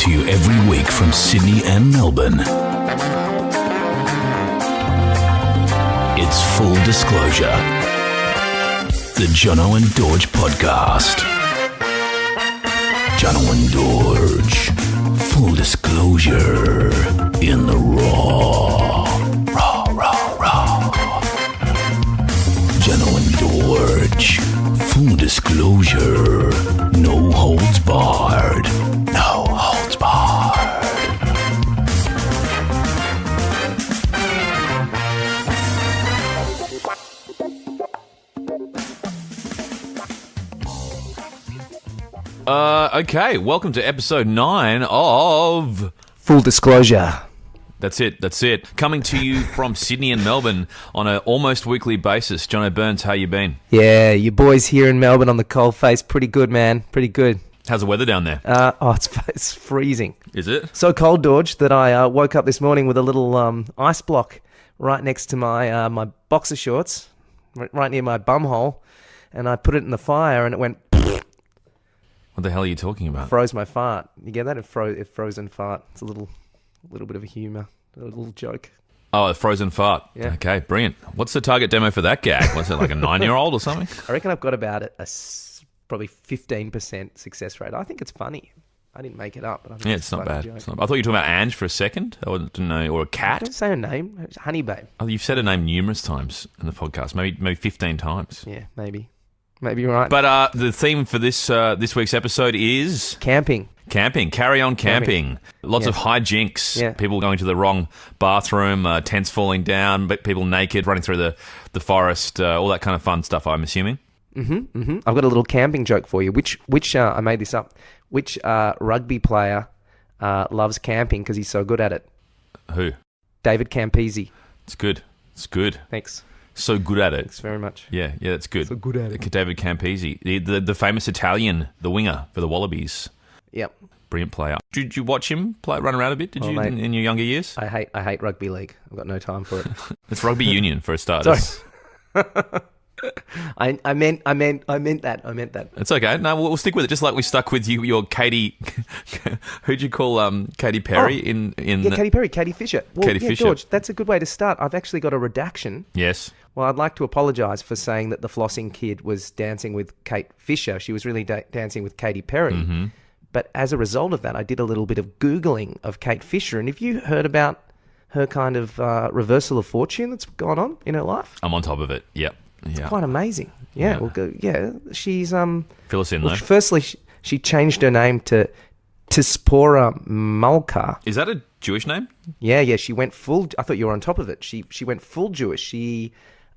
to you every week from Sydney and Melbourne. It's Full Disclosure, the Jono and Dorje podcast. Jono and Dorje, full disclosure in the raw. Jono and Dorje, full disclosure, no holds barred. No holds barred. Okay, welcome to episode 9 of Full Disclosure. That's it. Coming to you from Sydney and Melbourne on an almost weekly basis. Jono Burns, how you been? Yeah, you boys here in Melbourne on the coalface, pretty good, man. Pretty good. How's the weather down there? It's freezing. Is it? So cold, Dorje, that I woke up this morning with a little ice block right next to my my boxer shorts, right near my bum hole, and I put it in the fire and it went... What the hell are you talking about? Froze my fart. You get that? It frozen fart. It's a little bit of a humour, a little joke. Oh, a frozen fart. Yeah. Okay, brilliant. What's the target demo for that gag? Was it like a 9-year-old or something? I reckon I've got about probably 15% success rate. I think it's funny. I didn't make it up. But I think It's not bad. Joke. It's not, I thought you were talking about Ange for a second. I didn't know. Or a cat. Don't say her name. It's Honey Babe. Oh, you've said her name numerous times in the podcast. Maybe 15 times. Yeah, maybe. Maybe you're right. But the theme for this week's episode is... Camping. Camping. Carry on camping. Lots of hijinks. Yeah. People going to the wrong bathroom, tents falling down, but people naked, running through the forest, all that kind of fun stuff, I'm assuming. I've got a little camping joke for you. Which I made this up. Which rugby player loves camping because he's so good at it? Who? David Campese. It's good. Thanks. So good at it. Thanks very much. Yeah, that's good. So good at it. David Campese, the famous Italian, the winger for the Wallabies. Yep. Brilliant player. Did you watch him run around a bit? Did you mate, in your younger years? I hate rugby league. I've got no time for it. It's rugby union for a start. Sorry. I meant that. It's okay. No, we'll stick with it. Just like we stuck with your Katie. Who'd you call Katy Perry in? Yeah, Katy Perry, Kate Fischer. Well, Kate Fischer. George, that's a good way to start. I've actually got a redaction. Yes. Well, I'd like to apologise for saying that the flossing kid was dancing with Kate Fischer. She was really dancing with Katy Perry. Mm-hmm. But as a result of that, I did a little bit of Googling of Kate Fischer. And have you heard about her kind of reversal of fortune that's gone on in her life? I'm on top of it. Yep. Yeah. Quite amazing. Yeah. She's Fill us in though. Firstly, she changed her name to Tispora Malka. Is that a Jewish name? Yeah. She went full. I thought you were on top of it. She went full Jewish.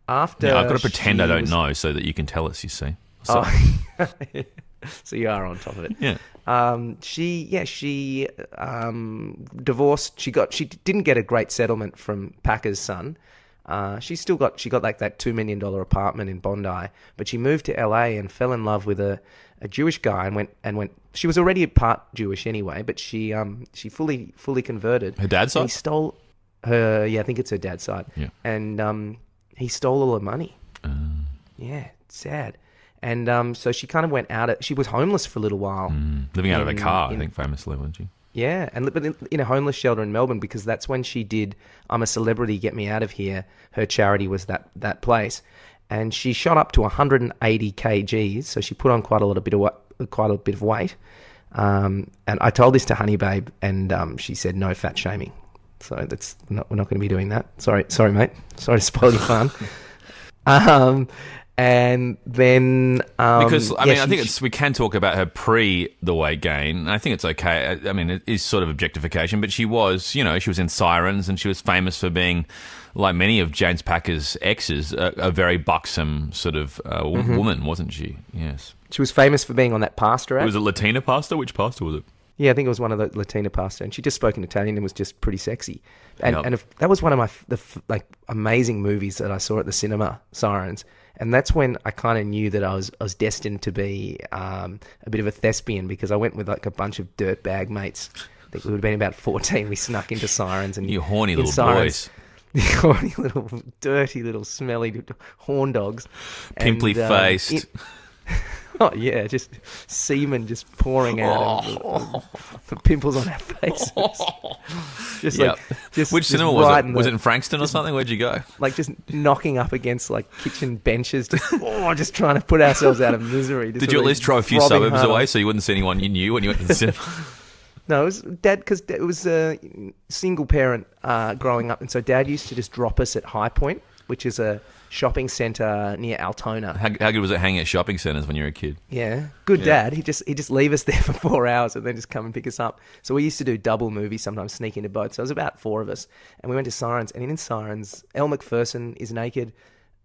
I've got to pretend I don't know so that you can tell us. You see. So. Oh. So you are on top of it. Yeah. She divorced. She didn't get a great settlement from Packer's son. She got like that $2 million apartment in Bondi, but she moved to LA and fell in love with a Jewish guy and went. She was already part Jewish anyway, but she fully converted. Her dad's side? He stole her. Yeah, I think it's her dad's side. Yeah. And he stole all her money. Yeah, it's sad. And so she kind of went out. She was homeless for a little while, living out of a car. I think famously, wasn't she? Yeah, but in a homeless shelter in Melbourne, because that's when she did "I'm a Celebrity, Get Me Out of Here." Her charity was that place, and she shot up to 180 kgs. So she put on quite a bit of weight. And I told this to Honey Babe, and she said no fat shaming. So we're not going to be doing that. Sorry, mate. Sorry to spoil your fun. And then because I think we can talk about her pre the weight gain. I think it's okay. I mean, it is sort of objectification, but she was in Sirens, and she was famous for being, like many of James Packer's exes, a very buxom sort of woman, wasn't she? Yes. She was famous for being on that pasta act. Was it Latina pasta? Which pasta was it? Yeah, I think it was one of the Latina pasta, and she just spoke in Italian and was just pretty sexy. And that was one of my amazing movies that I saw at the cinema, Sirens. And that's when I kind of knew that I was destined to be a bit of a thespian, because I went with like a bunch of dirtbag mates. I think we would have been about 14. We snuck into Sirens. And you horny little Sirens, boys. The horny little, dirty little, smelly horn dogs. Pimply faced. Oh, yeah, just semen just pouring out. The pimples on our faces. Just Yep. Which cinema was right it? Was it in Frankston or something? Where'd you go? Like just knocking up against like kitchen benches, just trying to put ourselves out of misery. Did you at least drive a few suburbs away so you wouldn't see anyone you knew when you went to the cinema? No, it was Dad, because it was a single parent growing up, and so Dad used to just drop us at High Point, which is a shopping centre near Altona. How good was it hanging at shopping centres when you were a kid? Yeah, good Dad. He just leave us there for 4 hours and then just come and pick us up. So we used to do double movies sometimes, sneak into both. So it was about 4 of us, and we went to Sirens. And in Sirens, Elle Macpherson is naked.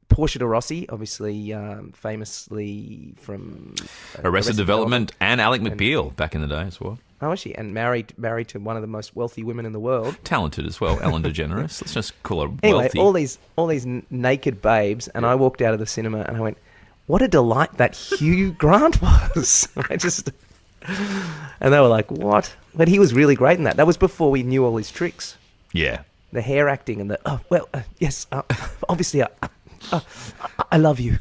Portia de Rossi, obviously famously from Arrested Development, and Alec McBeal back in the day as well. Oh, is she? And married to one of the most wealthy women in the world. Talented as well, Ellen DeGeneres. Let's just call her Anyway, wealthy. all these naked babes, and I walked out of the cinema and I went, "What a delight that Hugh Grant was!" And they were like, "What?" But he was really great in that. That was before we knew all his tricks. Yeah. The hair acting and yes, obviously, I love you.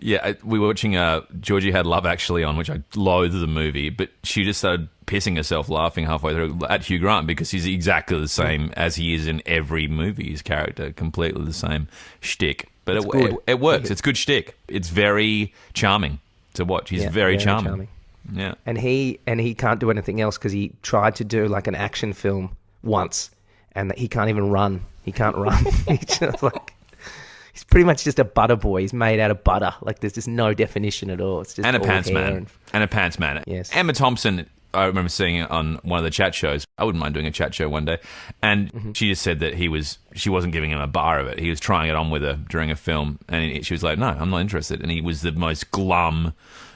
Yeah, we were watching Georgie Had Love Actually on, which I loathe the movie, but she just started pissing herself laughing halfway through at Hugh Grant because he's exactly the same as he is in every movie, his character, completely the same shtick. But it works. It's good shtick. It's very charming to watch. He's very charming. Yeah. And he can't do anything else because he tried to do like an action film once and he can't even run. He can't run. He's just like... He's pretty much just a butter boy. He's made out of butter. Like there's just no definition at all. It's just and a pants man. And a pants man. Yes. Emma Thompson, I remember seeing it on one of the chat shows. I wouldn't mind doing a chat show one day. And she just said that she wasn't giving him a bar of it. He was trying it on with her during a film. And she was like, no, I'm not interested. And he was the most glum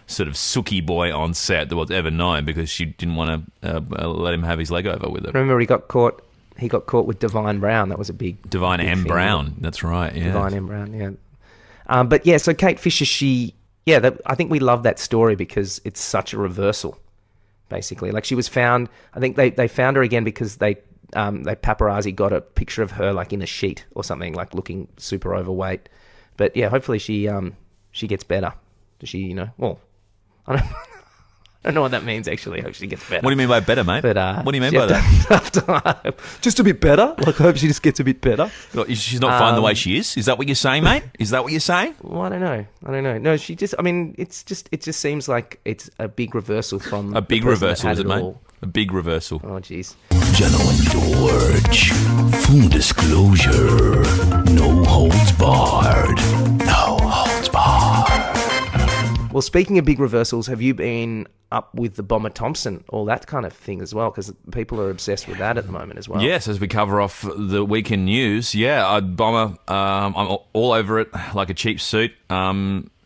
sort of sooky boy on set that was ever known because she didn't want to let him have his leg over with her. Remember he got caught with Divine Brown. That was a big... Divine big M. thing. Brown. That's right, yeah. Divine M. Brown, yeah. But yeah, so Kate Fisher, I think we love that story because it's such a reversal, basically. Like she was found... I think they found her again because they paparazzi got a picture of her like in a sheet or something, like looking super overweight. But yeah, hopefully she gets better. Does she, well... I don't know what that means, actually. I hope she gets better. What do you mean by better, mate? But, what do you mean by that? Just a bit better? Like, I hope she just gets a bit better. She's not fine the way she is? Is that what you're saying, mate? Is that what you're saying? Well, I don't know. No, she just... I mean, it just seems like it's a big reversal from... A big reversal, is it, mate? All. A big reversal. Oh, jeez. Jono and Dorje. Full disclosure. No holds barred. No holds barred. Well, speaking of big reversals, have you been up with the Bomber Thompson, all that kind of thing as well? Because people are obsessed with that at the moment as well. Yes, as we cover off the weekend news, Bomber, I'm all over it like a cheap suit.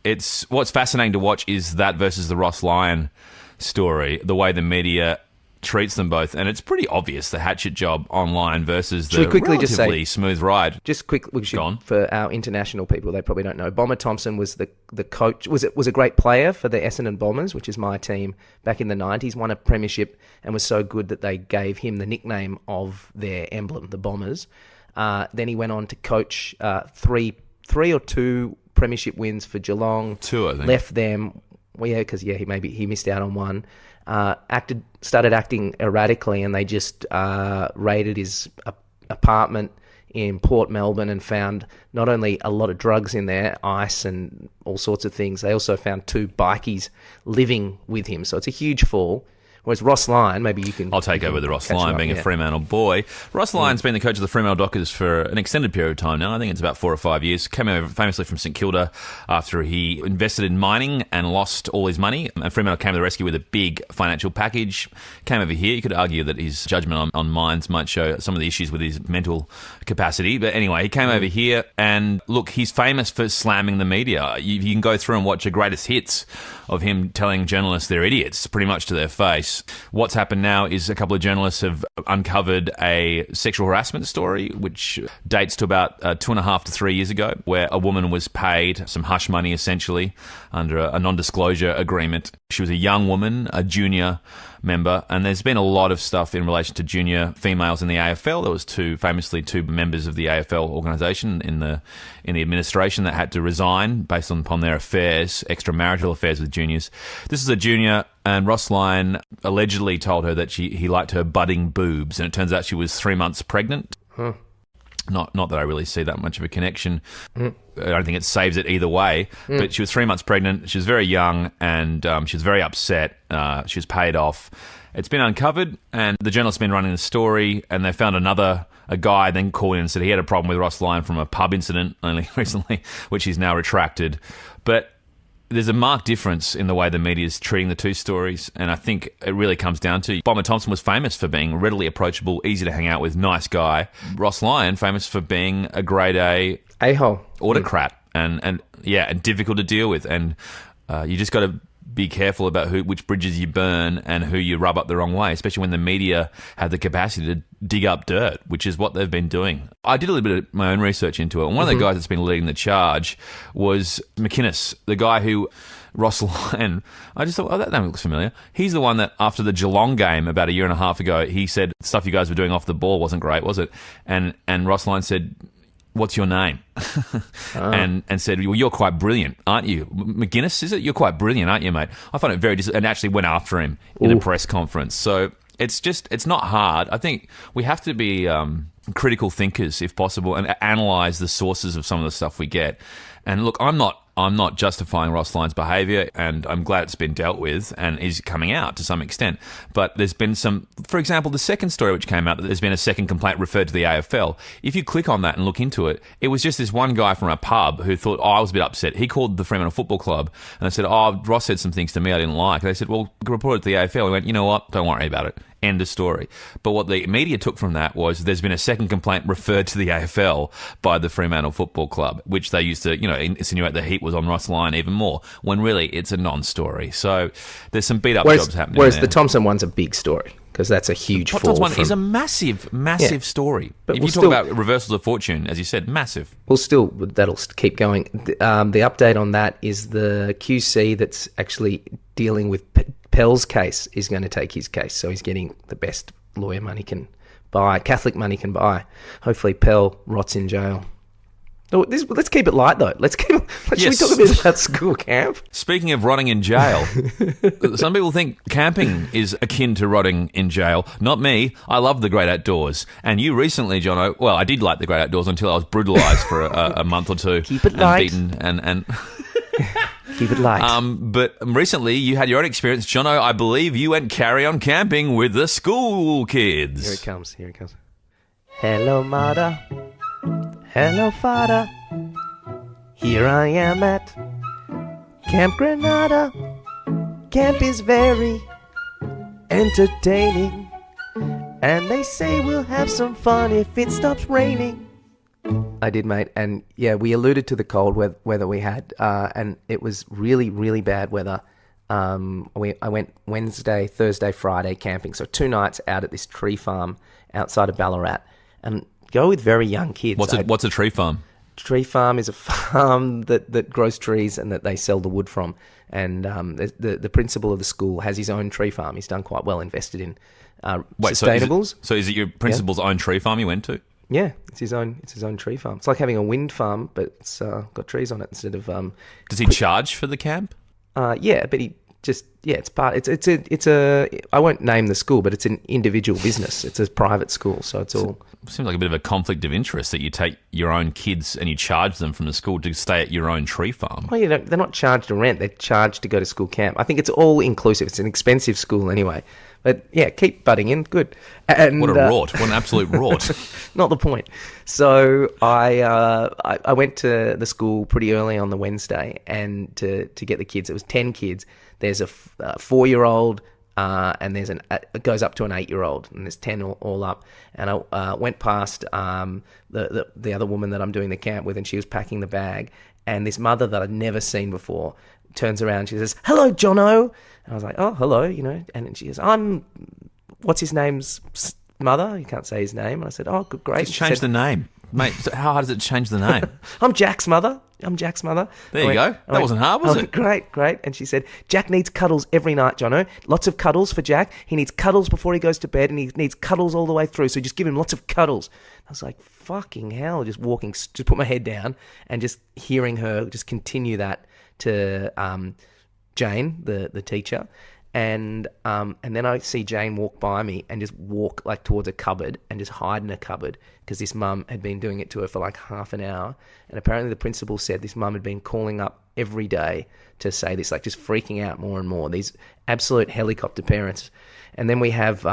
It's what's fascinating to watch is that versus the Ross Lyon story, the way the media treats them both, and it's pretty obvious the hatchet job online versus the relatively smooth ride. Just quickly, for our international people, they probably don't know. Bomber Thompson was the coach. Was a great player for the Essendon Bombers, which is my team back in the 90s. Won a premiership and was so good that they gave him the nickname of their emblem, the Bombers. Then he went on to coach three or two premiership wins for Geelong. 2, I think. Left them. Well, yeah, because he missed out on one. Started acting erratically, and they just raided his apartment in Port Melbourne and found not only a lot of drugs in there, ice and all sorts of things. They also found 2 bikies living with him. So it's a huge fall. Whereas Ross Lyon, maybe you can... I'll take over the Ross Lyon, being a Fremantle boy. Ross Lyon's been the coach of the Fremantle Dockers for an extended period of time now. I think it's about 4 or 5 years. Came over famously from St Kilda after he invested in mining and lost all his money. And Fremantle came to the rescue with a big financial package. Came over here. You could argue that his judgment on mines might show some of the issues with his mental capacity. But anyway, he came over here and, look, he's famous for slamming the media. You can go through and watch the greatest hits of him telling journalists they're idiots, pretty much to their face. What's happened now is a couple of journalists have uncovered a sexual harassment story, which dates to about 2.5 to 3 years ago, where a woman was paid some hush money, essentially, under a non-disclosure agreement She was a young woman, a junior member, and there's been a lot of stuff in relation to junior females in the AFL. There was famously two members of the AFL organisation in the administration that had to resign based upon their affairs, extramarital affairs with juniors. This is a junior, and Ross Lyon allegedly told her that he liked her budding boobs, and it turns out she was 3 months pregnant. Huh. Not that I really see that much of a connection. I don't think it saves it either way. But she was 3 months pregnant. She was very young, and she was very upset. She was paid off. It's been uncovered, and the journalist's been running the story, and they found a guy then called in and said he had a problem with Ross Lyon from a pub incident only recently, which he's now retracted. But there's a marked difference in the way the media is treating the two stories, and I think it really comes down to Bomber Thompson was famous for being readily approachable, easy to hang out with, nice guy. Ross Lyon famous for being a grade A-hole. autocrat and difficult to deal with, and you just got to be careful about which bridges you burn and who you rub up the wrong way, especially when the media have the capacity to dig up dirt, which is what they've been doing. I did a little bit of my own research into it, and one of the guys that's been leading the charge was McInnes, the guy who Ross Lyon, I just thought, that name looks familiar. He's the one that after the Geelong game about a year and a half ago, he said, stuff you guys were doing off the ball wasn't great, was it? And Ross Lyon said, what's your name? and said, well, you're quite brilliant, aren't you? McGuinness, is it? You're quite brilliant, aren't you, mate? I find it very and actually went after him in a press conference. So it's not hard. I think we have to be critical thinkers, if possible, and analyse the sources of some of the stuff we get. And look, I'm not justifying Ross Lyon's behaviour, and I'm glad it's been dealt with and is coming out to some extent. But there's been some, for example, the second story which came out, that there's been a second complaint referred to the AFL. If you click on that and look into it, it was just this one guy from a pub who thought, I was a bit upset. He called the Fremantle Football Club and they said, Ross said some things to me I didn't like. And they said, well, report it to the AFL. He went, you know what? Don't worry about it. End of story. But what the media took from that was there's been a second complaint referred to the AFL by the Fremantle Football Club, which they used to, insinuate the heat was on Ross Lyon even more, when really it's a non-story. So there's some beat-up jobs happening Whereas there. The Thompson one's a big story, because that's a huge fall. The Thompson one is a massive story. But if you talk about reversals of fortune, as you said, massive. That'll keep going. The update on that is the QC that's actually dealing with Pell's case is going to take his case, so he's getting the best lawyer money can buy, Catholic money can buy. Hopefully Pell rots in jail. Let's keep it light, though. Should we talk a bit about school camp? Speaking of rotting in jail, some people think camping is akin to rotting in jail. Not me. I love the great outdoors. And you recently, Jono, well, I did like the great outdoors until I was brutalised for a month or two. Keep it light. And beaten and Keep it light. But recently you had your own experience. Jono, I believe you went carry-on camping with the school kids. Here it comes. Hello, mother. Hello, father. Here I am at Camp Granada. Camp is very entertaining, and they say we'll have some fun if it stops raining. I did, mate, and yeah, we alluded to the cold weather we had, and it was really, really bad weather. I went Wednesday, Thursday, Friday camping, so 2 nights out at this tree farm outside of Ballarat, and go with very young kids. What's a tree farm? Tree farm is a farm that grows trees and that they sell the wood from. And the principal of the school has his own tree farm. He's done quite well, invested in sustainables. So is it your principal's own tree farm you went to? Yeah, it's his own tree farm. It's like having a wind farm, but it's got trees on it instead of. Does he charge for the camp? Yeah, but he just it's part. It's a. I won't name the school, but it's an individual business. It's a private school, so it's all. Seems like a bit of a conflict of interest that you take your own kids and you charge them from the school to stay at your own tree farm. Well, they're not charged to rent. They're charged to go to school camp. I think it's all inclusive. It's an expensive school anyway. But yeah, keep butting in. Good. And, what a rort. What an absolute rort. Not the point. So I went to the school pretty early on the Wednesday and to get the kids. It was 10 kids. There's a 4-year-old, and it goes up to an 8-year-old, and there's 10 all up. And I went past the other woman that I'm doing the camp with, and she was packing the bag. And this mother that I'd never seen before turns around, she says, "Hello, Jono." And I was like, "Oh, hello," and she goes, "I'm, what's his name's mother?" You can't say his name. And I said, "Oh, good, great." Just change the name. Mate, so how hard does it change the name? I'm Jack's mother. There you go. That wasn't hard, was it? Great. And she said, Jack needs cuddles every night, Jono. Lots of cuddles for Jack. He needs cuddles before he goes to bed, and he needs cuddles all the way through. So just give him lots of cuddles. I was like, fucking hell. Just put my head down and just hearing her just continue that to Jane, the teacher. And then I see Jane walk by me and just walk like towards a cupboard and just hide in a cupboard because this mum had been doing it to her for like half an hour. And apparently the principal said this mum had been calling up every day to say this, like just freaking out more and more. These absolute helicopter parents. And then we have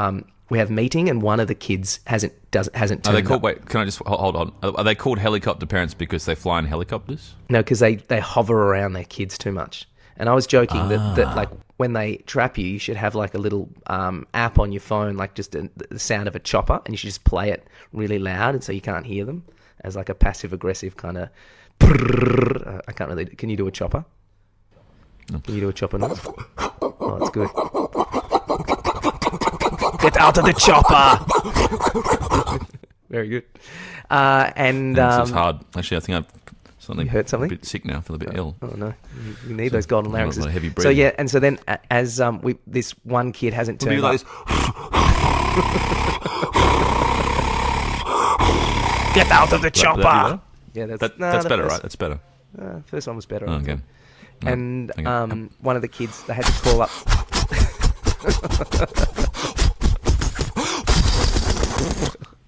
meeting, and one of the kids hasn't turned Are they called? up. Wait, can I just hold on? Are they called helicopter parents because they fly in helicopters? No, because they hover around their kids too much. And I was joking that like when they trap you, you should have like a little app on your phone, like just the sound of a chopper, and you should just play it really loud, and so you can't hear them as like a passive aggressive kind of. I can't really. Can you do a chopper? Can you do a chopper noise? Oh, that's good. Get out of the chopper! Very good. And it's hard. Actually, I think I've. You heard something? I'm a bit sick now. I feel a bit ill. Oh no, you need those golden larynxes. A lot of heavy So breathing. yeah, and so then as this one kid hasn't turned Like up. Get out of the chopper! Yeah, that's better, right? That's better. First one was better. Oh, okay. No, And okay. one of the kids, they had to call up.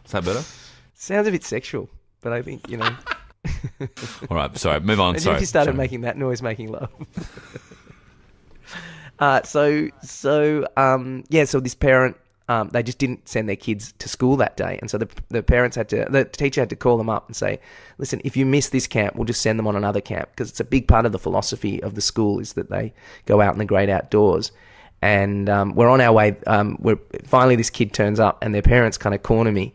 Is that better? Sounds a bit sexual, but I think All right, sorry. Move on. Imagine Sorry. if you started Sorry. making that noise, making love. So this parent, they just didn't send their kids to school that day, and so the teacher had to call them up and say, "Listen, if you miss this camp, we'll just send them on another camp," because it's a big part of the philosophy of the school is that they go out in the great outdoors. And we're on our way. Finally this kid turns up, and their parents kind of corner me.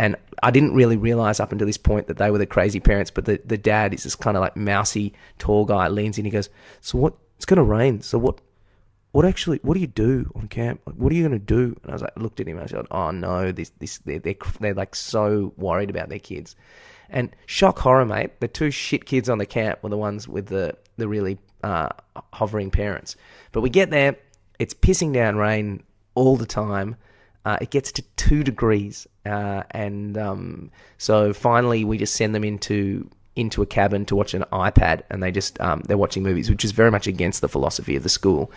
And I didn't really realize up until this point that they were the crazy parents, but the dad is this kind of like mousy, tall guy, leans in, he goes, "So what? It's going to rain. So what do you do on camp? Like, what are you going to do?" And I was like, looked at him and I said, "Oh no, they're like so worried about their kids." And shock horror, mate, the two shit kids on the camp were the ones with the really hovering parents. But we get there, it's pissing down rain all the time. It gets to 2 degrees, and so finally we just send them into a cabin to watch an iPad, and they're watching movies, which is very much against the philosophy of the school.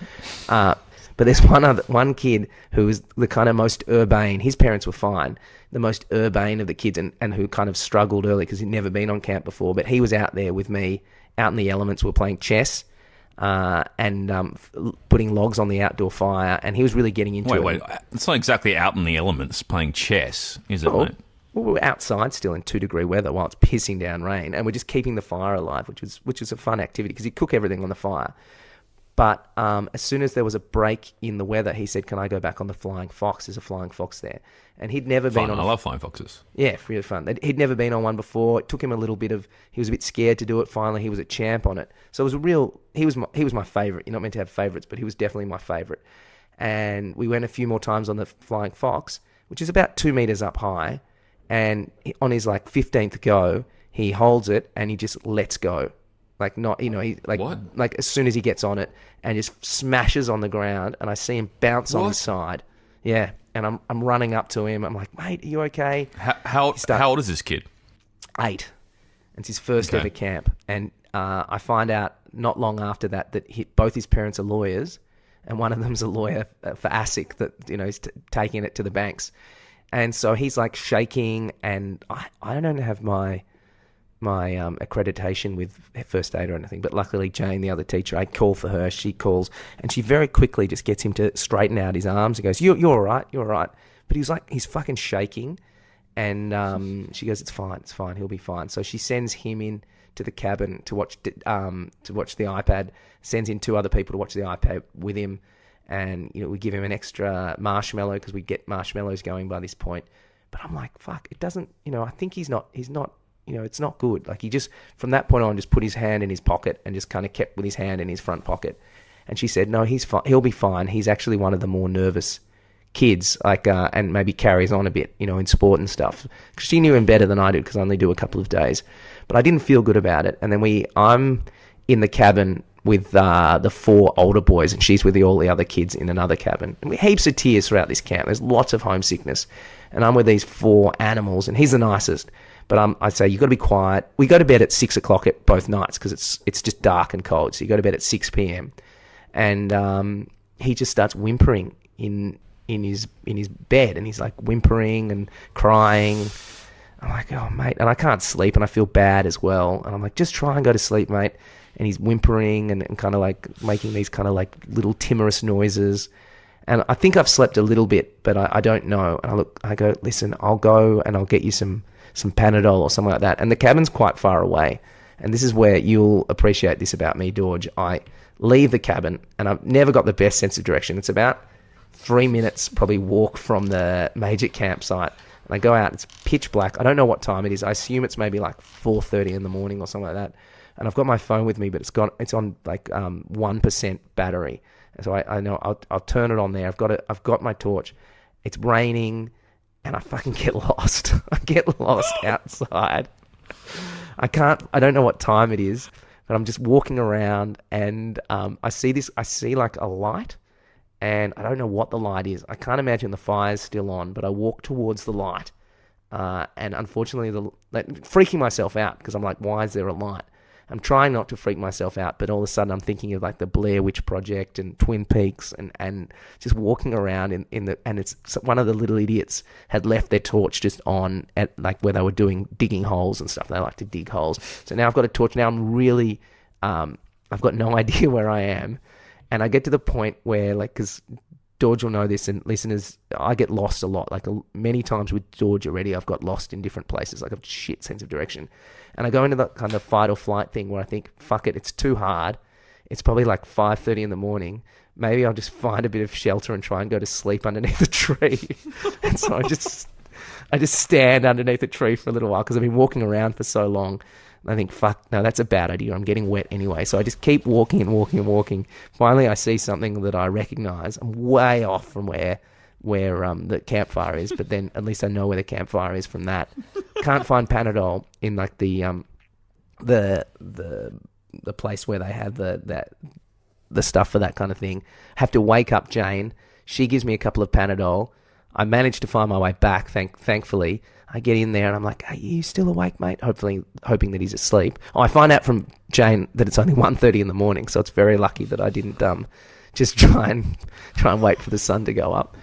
But there's one kid who was the kind of most urbane. His parents were fine, the most urbane of the kids, and who kind of struggled early because he'd never been on camp before. But he was out there with me, out in the elements. We were playing chess. And putting logs on the outdoor fire, and he was really getting into it. Wait, it's not exactly out in the elements playing chess, is it, mate? Well, we're outside still in 2-degree weather while it's pissing down rain, and we're just keeping the fire alive, which is a fun activity because you cook everything on the fire. But as soon as there was a break in the weather, he said, "Can I go back on the flying fox? There's a flying fox there." And he'd never been on. I love flying foxes. Yeah, really fun. He'd never been on one before. It took him a little bit of. He was a bit scared to do it. Finally, he was a champ on it. So it was a real. He was my favorite. You're not meant to have favorites, but he was definitely my favorite. And we went a few more times on the flying fox, which is about 2 meters up high. And on his like 15th go, he holds it and he just lets go. Like not, he like What? Like as soon as he gets on it and just smashes on the ground, and I see him bounce on his side. Yeah, and I'm running up to him. I'm like, "Mate, are you okay?" How old is this kid? 8. It's his first ever camp, and I find out not long after that both his parents are lawyers, and one of them's a lawyer for ASIC that is taking it to the banks, and so he's like shaking, and I don't have my accreditation with first aid or anything, but luckily Jane, the other teacher, I call for her, she calls, and she very quickly just gets him to straighten out his arms and goes, you're all right, but he's fucking shaking, and she goes, it's fine, he'll be fine. So she sends him in to the cabin to watch the iPad, sends in 2 other people to watch the iPad with him, and we give him an extra marshmallow because we get marshmallows going by this point. But I'm like, fuck, it doesn't, I think he's not it's not good. Like he just, from that point on, just put his hand in his pocket and just kind of kept with his hand in his front pocket. And she said, "No, he's fine. He'll be fine. He's actually one of the more nervous kids, like, and maybe carries on a bit, in sport and stuff. 'Cause she knew him better than I did because I only do a couple of days. But I didn't feel good about it. And then I'm in the cabin with the 4 older boys, and she's with all the other kids in another cabin. And we heaps of tears throughout this camp. There's lots of homesickness. And I'm with these 4 animals, and he's the nicest. But I say, you got to be quiet. We go to bed at 6 o'clock at both nights because it's just dark and cold. So you go to bed at 6 p.m. And he just starts whimpering in his bed, and he's like whimpering and crying. I'm like, oh, mate. And I can't sleep, and I feel bad as well. And I'm like, just try and go to sleep, mate. And he's whimpering and kind of like making these kind of like little timorous noises. And I think I've slept a little bit, but I don't know. And I go, listen, I'll go and I'll get you some Panadol or something like that. And the cabin's quite far away. And this is where you'll appreciate this about me, Dorje. I leave the cabin, and I've never got the best sense of direction. It's about 3 minutes probably walk from the major campsite. And I go out, it's pitch black. I don't know what time it is. I assume it's maybe like 4:30 in the morning or something like that. And I've got my phone with me, but it's on like 1% battery. And so I know I'll turn it on there. I've got my torch. It's raining, and I fucking get lost. I get lost outside. I don't know what time it is, but I'm just walking around, and I see like a light, and I don't know what the light is. I can't imagine the fire's still on, but I walk towards the light, and unfortunately, freaking myself out because I'm like, why is there a light? I'm trying not to freak myself out, but all of a sudden I'm thinking of like the Blair Witch Project and Twin Peaks, and just walking around and it's one of the little idiots had left their torch just on at like where they were digging holes and stuff. They like to dig holes. So now I've got a torch. Now I'm really, I've got no idea where I am. And I get to the point where, like, because Dorje will know this, and listeners, I get lost a lot. Like many times with Dorje already, I've got lost in different places. Like I've shit sense of direction. And I go into that kind of fight or flight thing where I think, fuck it, it's too hard. It's probably like 5:30 in the morning. Maybe I'll just find a bit of shelter and try and go to sleep underneath a tree. And so I just stand underneath a tree for a little while because I've been walking around for so long. And I think, fuck, no, that's a bad idea. I'm getting wet anyway. So I just keep walking and walking and walking. Finally, I see something that I recognize. I'm way off from where the campfire is, but then at least I know where the campfire is from that. Can't find Panadol in like the place where they have the stuff for that kind of thing. Have to wake up Jane. She gives me a couple of Panadol. I managed to find my way back, thankfully. I get in there and I'm like, are you still awake, mate? Hoping that he's asleep. Oh, I find out from Jane that it's only 1:30 in the morning, so it's very lucky that I didn't just try and wait for the sun to go up.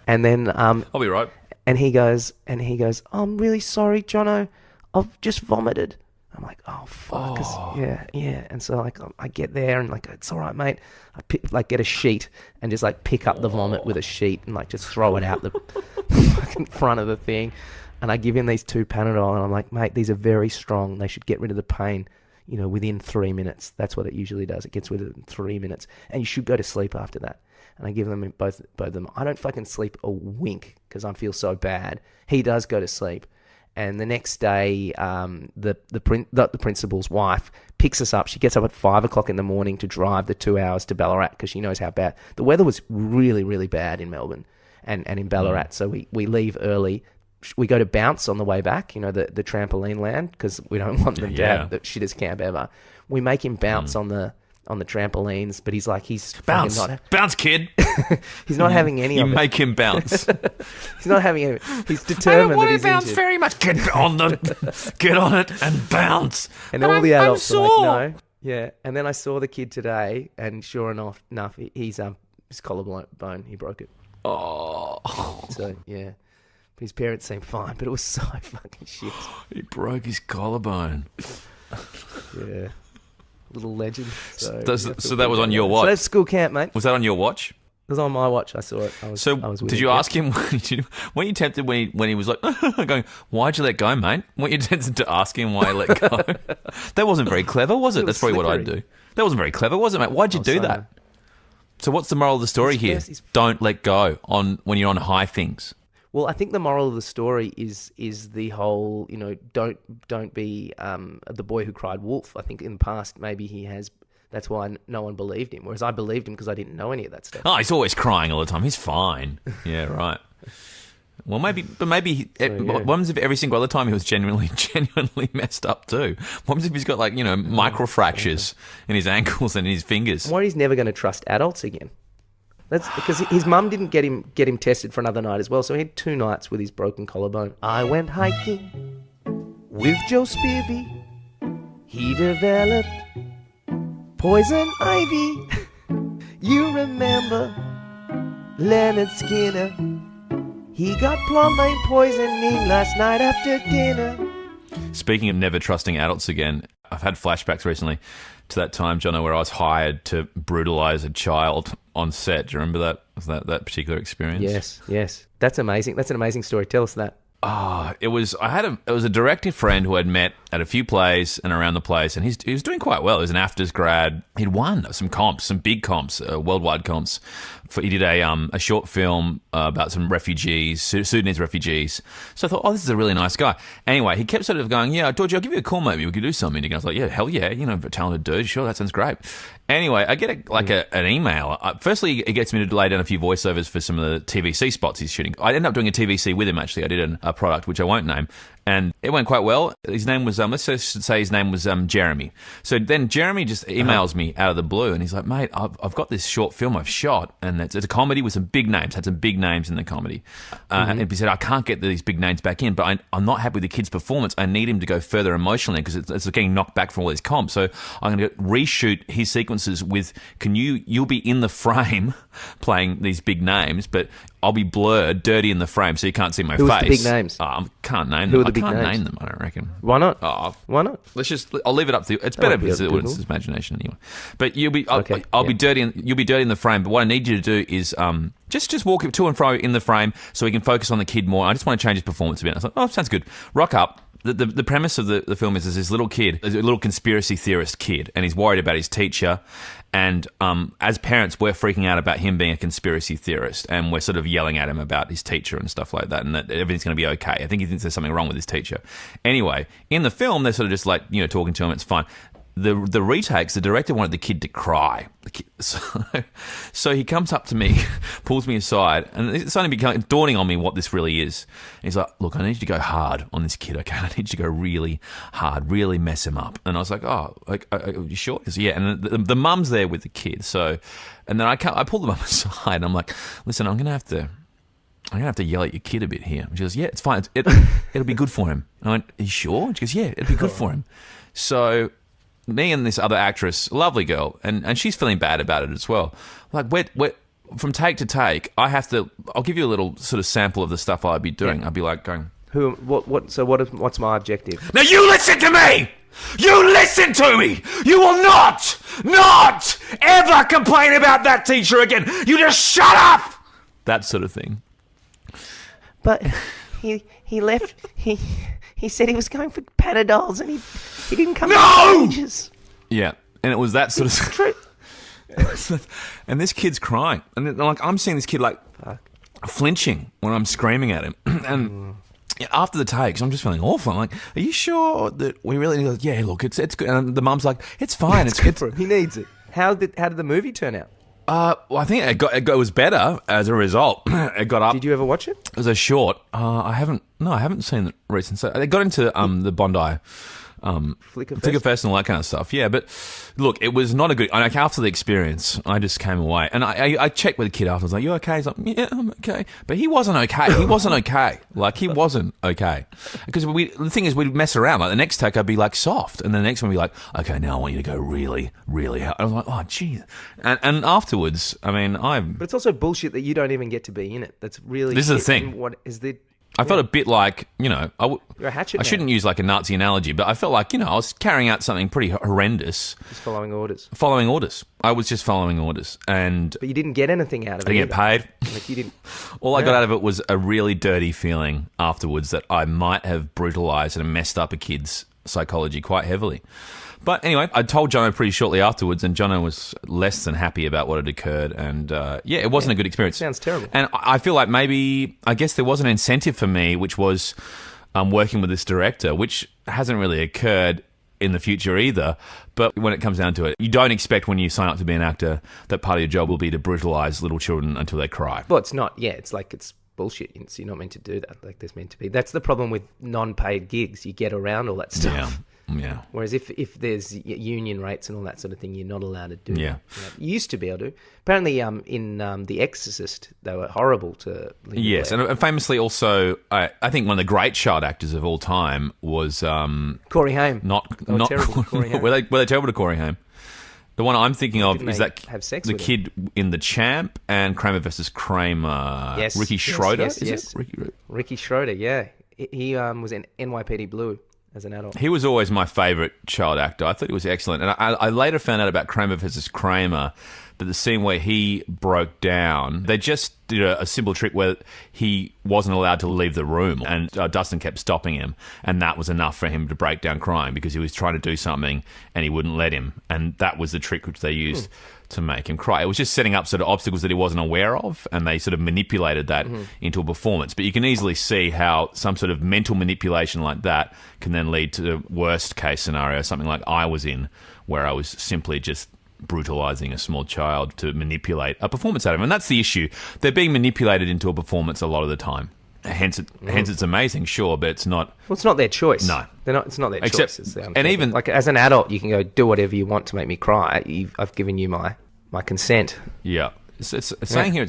And then I'll be right. And he goes, I'm really sorry, Jono. I've just vomited. I'm like, oh fuck, yeah. And so like I get there and like, it's all right, mate. I get a sheet and just like pick up the vomit with a sheet and like just throw it out the fucking front of the thing. And I give him these 2 Panadol, and I'm like, mate, these are very strong. They should get rid of the pain, within 3 minutes. That's what it usually does. It gets rid of it in 3 minutes, and you should go to sleep after that. And I give them both of them. I don't fucking sleep a wink because I feel so bad. He does go to sleep. And the next day, the principal's wife picks us up. She gets up at 5 o'clock in the morning to drive the 2 hours to Ballarat because she knows how bad. The weather was really, really bad in Melbourne and in Ballarat. So we leave early. We go to Bounce on the way back, the trampoline land, because we don't want them to have the shittest camp ever. We make him bounce on the trampolines, but he's bounce, bounce, kid. He's not having any of it. You make him bounce. He's not having any of it. He's determined. I don't want that he's to bounce injured. very much. Get on it and bounce. And all the adults are like, no, yeah. And then I saw the kid today, and sure enough, his collarbone, he broke it. Oh, so yeah. His parents seemed fine, but it was so fucking shit. He broke his collarbone. Yeah. Little legend. So that was on your watch? So that's school camp, mate. Was that on your watch? It was on my watch. I saw it. I was with did you ask him, weren't you tempted when he was like, going, why'd you let go, mate? Weren't you tempted to ask him why he let go? That wasn't very clever, was it? That's probably what I'd do. That wasn't very clever, was it, mate? Why'd you do that? So what's the moral of the story here? Don't let go when you're on high things. Well, I think the moral of the story is the whole, don't be the boy who cried wolf. I think in the past maybe he has That's why no one believed him. Whereas I believed him because I didn't know any of that stuff. Oh, he's always crying all the time. He's fine. Yeah, right. Well, maybe what happens if every single other time he was genuinely messed up too? What happens if he's got microfractures in his ankles and his fingers? I'm worried he's never going to trust adults again. That's because his mum didn't get him tested for another night as well. So he had 2 nights with his broken collarbone. I went hiking with Joe Spivey. He developed poison ivy. You remember Leonard Skinner? He got plumbine poisoning last night after dinner. Speaking of never trusting adults again, I've had flashbacks recently to that time, Jono, where I was hired to brutalise a child on set. Do you remember that? Was that particular experience? Yes. That's amazing. That's an amazing story. Tell us that. It was a director friend who I'd met at a few plays and around the place, and he was doing quite well. He was an AFTRS grad. He'd won some comps, some big comps, worldwide comps. He did a short film about some refugees, Sudanese refugees. So I thought, this is a really nice guy. Anyway, he kept sort of going, yeah, Dorje, I'll give you a call, maybe we could do something. And I was like, yeah, hell yeah, talented dude, sure, that sounds great. Anyway, I get an email. Firstly, it gets me to lay down a few voiceovers for some of the TVC spots he's shooting. I ended up doing a TVC with him, actually. I did a product, which I won't name. And it went quite well. His name was, let's just say his name was Jeremy. So then Jeremy just emails me out of the blue, and he's like, mate, I've got this short film I've shot, and it's a comedy with some big names, had some big names in the comedy. And he said, I can't get these big names back in, but I'm not happy with the kid's performance. I need him to go further emotionally because it's getting knocked back from all these comps. So I'm going to reshoot his sequences with, you'll be in the frame playing these big names, but I'll be blurred, dirty in the frame, so you can't see my face. Who are the big names? I can't name them. Who are the big I can't names? name them, I don't reckon. Why not? Why not? I'll leave it up to you. It's better because it's his imagination anyway. But I'll be dirty, you'll be dirty in the frame. But what I need you to do is just walk to and fro in the frame so we can focus on the kid more. I just want to change his performance a bit. I was like, sounds good. Rock up. The premise of the film is this little kid, a little conspiracy theorist kid, and he's worried about his teacher. And as parents, we're freaking out about him being a conspiracy theorist, and we're sort of yelling at him about his teacher and stuff like that, and that everything's going to be okay. I think he thinks there's something wrong with his teacher. Anyway, in the film, they're sort of just like, talking to him, it's fine. The retakes, the director wanted the kid to cry. So he comes up to me, pulls me aside, and it's only becoming dawning on me what this really is. And he's like, look, I need you to go hard on this kid, okay? I need you to go really hard, really mess him up. And I was like, are you sure? He goes, yeah. And the mum's there with the kid. So, and then I pull the mum aside, and I'm like, listen, I'm going to have to yell at your kid a bit here. And she goes, yeah, it's fine. It'll be good for him. And I went, are you sure? And she goes, yeah, it'll be good for him. So me and this other actress, lovely girl, and she's feeling bad about it as well. Like, we're from take to take, I'll give you a little sort of sample of the stuff I'd be doing. Yeah. I'd be like going, what's my objective? Now you listen to me! You listen to me! You will not ever complain about that teacher again! You just shut up! That sort of thing. But he left, he said he was going for Panadols, and he didn't come back for ages. Yeah, and it was that sort of... True. And this kid's crying. And then, I'm seeing this kid, flinching when I'm screaming at him. And after the takes, I'm just feeling awful. I'm like, are you sure that we really... Like, yeah, look, it's good. And the mum's like, it's fine. It's good for him. He needs it. How did the movie turn out? Well, I think it was better as a result. It got up. Did you ever watch it? It was a short. I haven't seen the recent. So they got into the Bondi Flicker Fest and all that kind of stuff. Yeah, but look, it was not a good... After the experience, I just came away. And I checked with the kid after. I was like, you okay? He's like, yeah, I'm okay. But he wasn't okay. He wasn't okay. He wasn't okay. Because the thing is, we'd mess around. The next take, I'd be soft. And the next one would be like, okay, now I want you to go really, really hard. I was like, oh, geez. And afterwards, But it's also bullshit that you don't even get to be in it. That's really... This is the thing. What is the... I felt a bit like, You're a hatchet man. I shouldn't use a Nazi analogy, but I felt like, I was carrying out something pretty horrendous. Just following orders. I was just following orders. But you didn't get anything out of it. I didn't get paid. You didn't. All I got out of it was a really dirty feeling afterwards that I might have brutalized and messed up a kid's psychology quite heavily. But anyway, I told Jono pretty shortly afterwards, and Jono was less than happy about what had occurred. And it wasn't a good experience. Sounds terrible. And I feel like I guess there was an incentive for me, which was working with this director, which hasn't really occurred in the future either. But when it comes down to it, you don't expect when you sign up to be an actor that part of your job will be to brutalise little children until they cry. Well, it's not. Yeah, it's like it's bullshit. You're not meant to do that. Like there's meant to be. That's the problem with non-paid gigs. You get around all that stuff. Yeah. Whereas if there's union rates and all that sort of thing, you're not allowed to do. Yeah. You used to be able to. Apparently, in The Exorcist, they were horrible to. Yes, and famously also, I think one of the great child actors of all time was Corey Haim. Not terrible to Corey Haim. were they terrible to Corey Haim? The one I'm thinking of is that have sex the with kid in The Champ and Kramer versus Kramer. Yes, Ricky Schroeder. Yes. Ricky Schroeder. Yeah, he was in NYPD Blue as an adult. He was always my favourite child actor. I thought he was excellent. And I later found out about Kramer versus Kramer, that the scene where he broke down, they just did a simple trick where he wasn't allowed to leave the room, and Dustin kept stopping him, and that was enough for him to break down crying because he was trying to do something and he wouldn't let him. And that was the trick which they used to make him cry. It was just setting up sort of obstacles that he wasn't aware of, and they sort of manipulated that into a performance. But you can easily see how some sort of mental manipulation like that can then lead to the worst case scenario, something like I was in, where I was simply just brutalizing a small child to manipulate a performance out of him. And that's the issue. They're being manipulated into a performance a lot of the time. Hence it's amazing, sure, but it's not... Well, it's not their choice. No. It's not their choice. And even... Like, as an adult, you can go, do whatever you want to make me cry. I've given you my consent. Yeah. It's saying here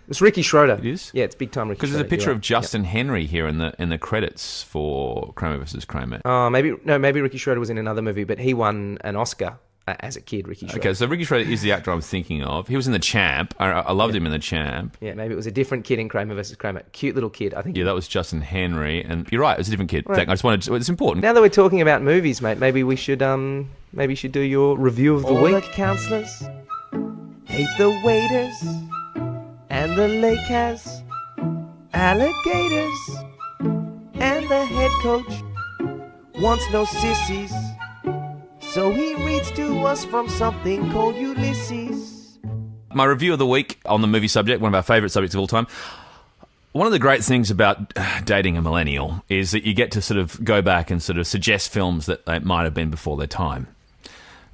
It's Ricky Schroeder. It is? Yeah, it's big time Ricky Schroeder. Because there's a picture of Justin Henry here in the credits for Kramer versus Kramer. Maybe Ricky Schroeder was in another movie, but he won an Oscar as a kid, Ricky Schroeder. Okay, so Ricky Schroeder is the actor I'm thinking of. He was in The Champ. I loved him in The Champ. Yeah, maybe it was a different kid in Kramer versus Kramer. Cute little kid, I think. Yeah, that was Justin Henry. And you're right, it was a different kid. Right. I just wanted to, it's important. Now that we're talking about movies, mate, maybe we should do your review of the week. All the counselors hate the waiters, and the lake has alligators, and the head coach wants no sissies, so he reads to us from something called Ulysses. My review of the week on the movie subject, one of our favourite subjects of all time. One of the great things about dating a millennial is that you get to sort of go back and sort of suggest films that they might have been before their time.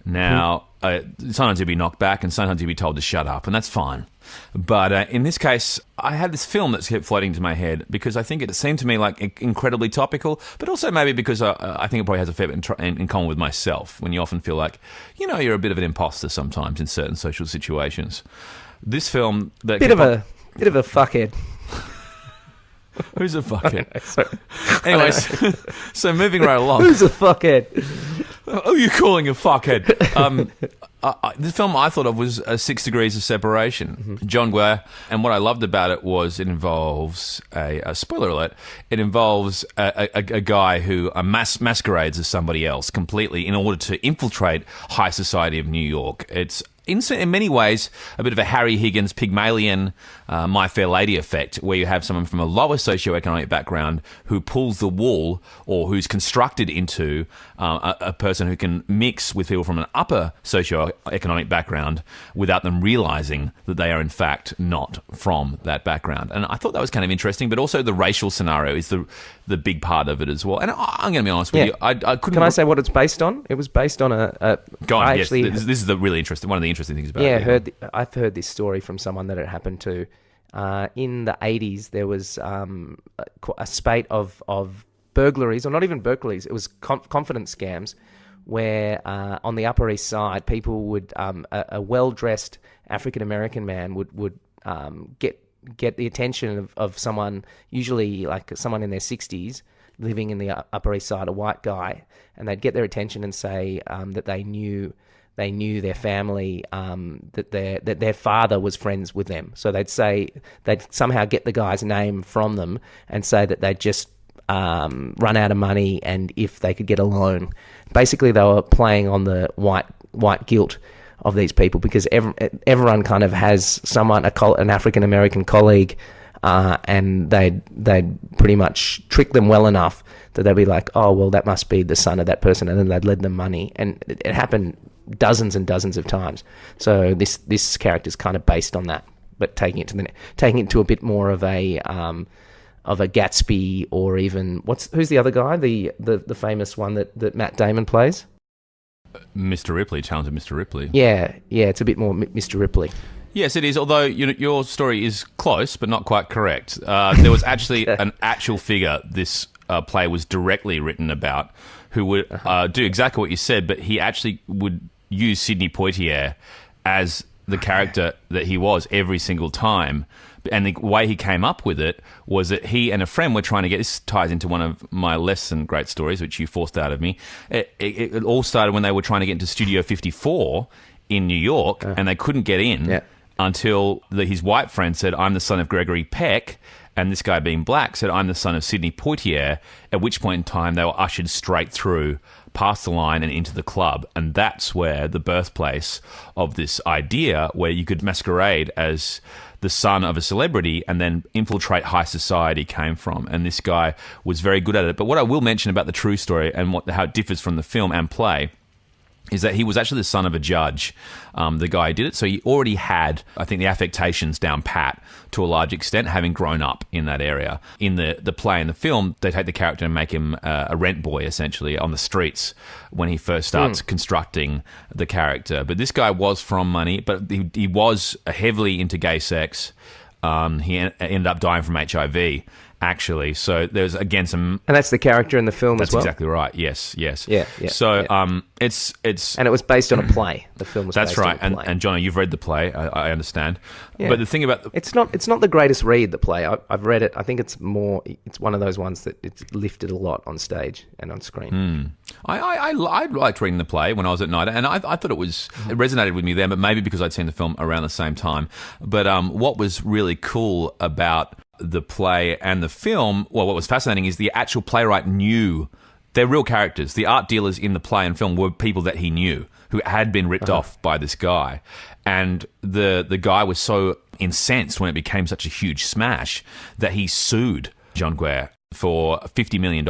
Now, sometimes you'll be knocked back and sometimes you'll be told to shut up, and that's fine. But in this case, I had this film that's kept floating into my head because I think it seemed to me like incredibly topical, but also maybe because I think it probably has a fair bit in common with myself, when you often feel like, you're a bit of an imposter sometimes in certain social situations. This film... Bit of a fuckhead. Who's a fuckhead? Anyways, so moving right along. Who's a fuckhead? Who are you calling a fuckhead? The film I thought of was 6 Degrees of Separation. John Guare. And what I loved about it was it involves a spoiler alert. It involves a guy who masquerades as somebody else completely in order to infiltrate high society of New York. It's in many ways a bit of a Harry Higgins, Pygmalion, My Fair Lady effect, where you have someone from a lower socioeconomic background who pulls the wool, or who's constructed into a person who can mix with people from an upper socioeconomic background without them realizing that they are in fact not from that background. And I thought that was kind of interesting, but also the racial scenario is the big part of it as well. And I'm going to be honest with you, I couldn't... Can I say what it's based on? It was based on a Go on, yes. This is the really interesting, one of the interesting things about it. Yeah, I've heard this story from someone that it happened to. In the 80s, there was a spate of burglaries, or not even burglaries, it was confidence scams, where on the Upper East Side, people would, a well-dressed African-American man would get the attention of someone, usually like someone in their 60s, living in the Upper East Side, a white guy, and they'd get their attention and say that they knew their family, that their father was friends with them. So they'd somehow get the guy's name from them and say that they'd just run out of money, and if they could get a loan. Basically, they were playing on the white guilt of these people, because everyone kind of has someone, an African American colleague, and they'd pretty much trick them well enough that they'd be like, oh well, that must be the son of that person, and then they'd lend them money, and it happened dozens and dozens of times. So this character's kind of based on that, but taking it to a bit more of a Gatsby, or even who's the other guy, the famous one that Matt Damon plays? Mr. Ripley, talented Mr. Ripley. Yeah, it's a bit more Mr. Ripley. Yes, it is. Although your story is close, but not quite correct. There was actually an actual figure this play was directly written about, who would do exactly what you said, but he actually would use Sidney Poitier as the character that he was every single time. And the way he came up with it was that he and a friend were trying to get... This ties into one of my less than great stories, which you forced out of me. It all started when they were trying to get into Studio 54 in New York, and they couldn't get in until his white friend said, "I'm the son of Gregory Peck," and this guy, being black, said, "I'm the son of Sidney Poitier," at which point in time they were ushered straight through, past the line and into the club. And that's where the birthplace of this idea where you could masquerade as the son of a celebrity and then infiltrate high society came from. And this guy was very good at it. But what I will mention about the true story and how it differs from the film and play is that he was actually the son of a judge, the guy who did it. So he already had, I think, the affectations down pat to a large extent, having grown up in that area. In the play and the film, they take the character and make him a rent boy, essentially, on the streets when he first starts constructing the character. But this guy was from money, but he was heavily into gay sex. He ended up dying from HIV, actually. So there's, again, some... And that's the character in the film as well? That's exactly right, yes. Yeah. So it's... And it was based on a play. The film was based on a play. That's right. And Jono, you've read the play, I understand. Yeah. But the thing about... It's not the greatest read, the play. I've read it. I think it's one of those ones that it's lifted a lot on stage and on screen. I liked reading the play when I was at night, and I thought it resonated with me then, but maybe because I'd seen the film around the same time. But what was really cool about the play and the film, well, what was fascinating is the actual playwright knew they're real characters. The art dealers in the play and film were people that he knew who had been ripped off by this guy. And the guy was so incensed when it became such a huge smash that he sued John Guare for $50 million,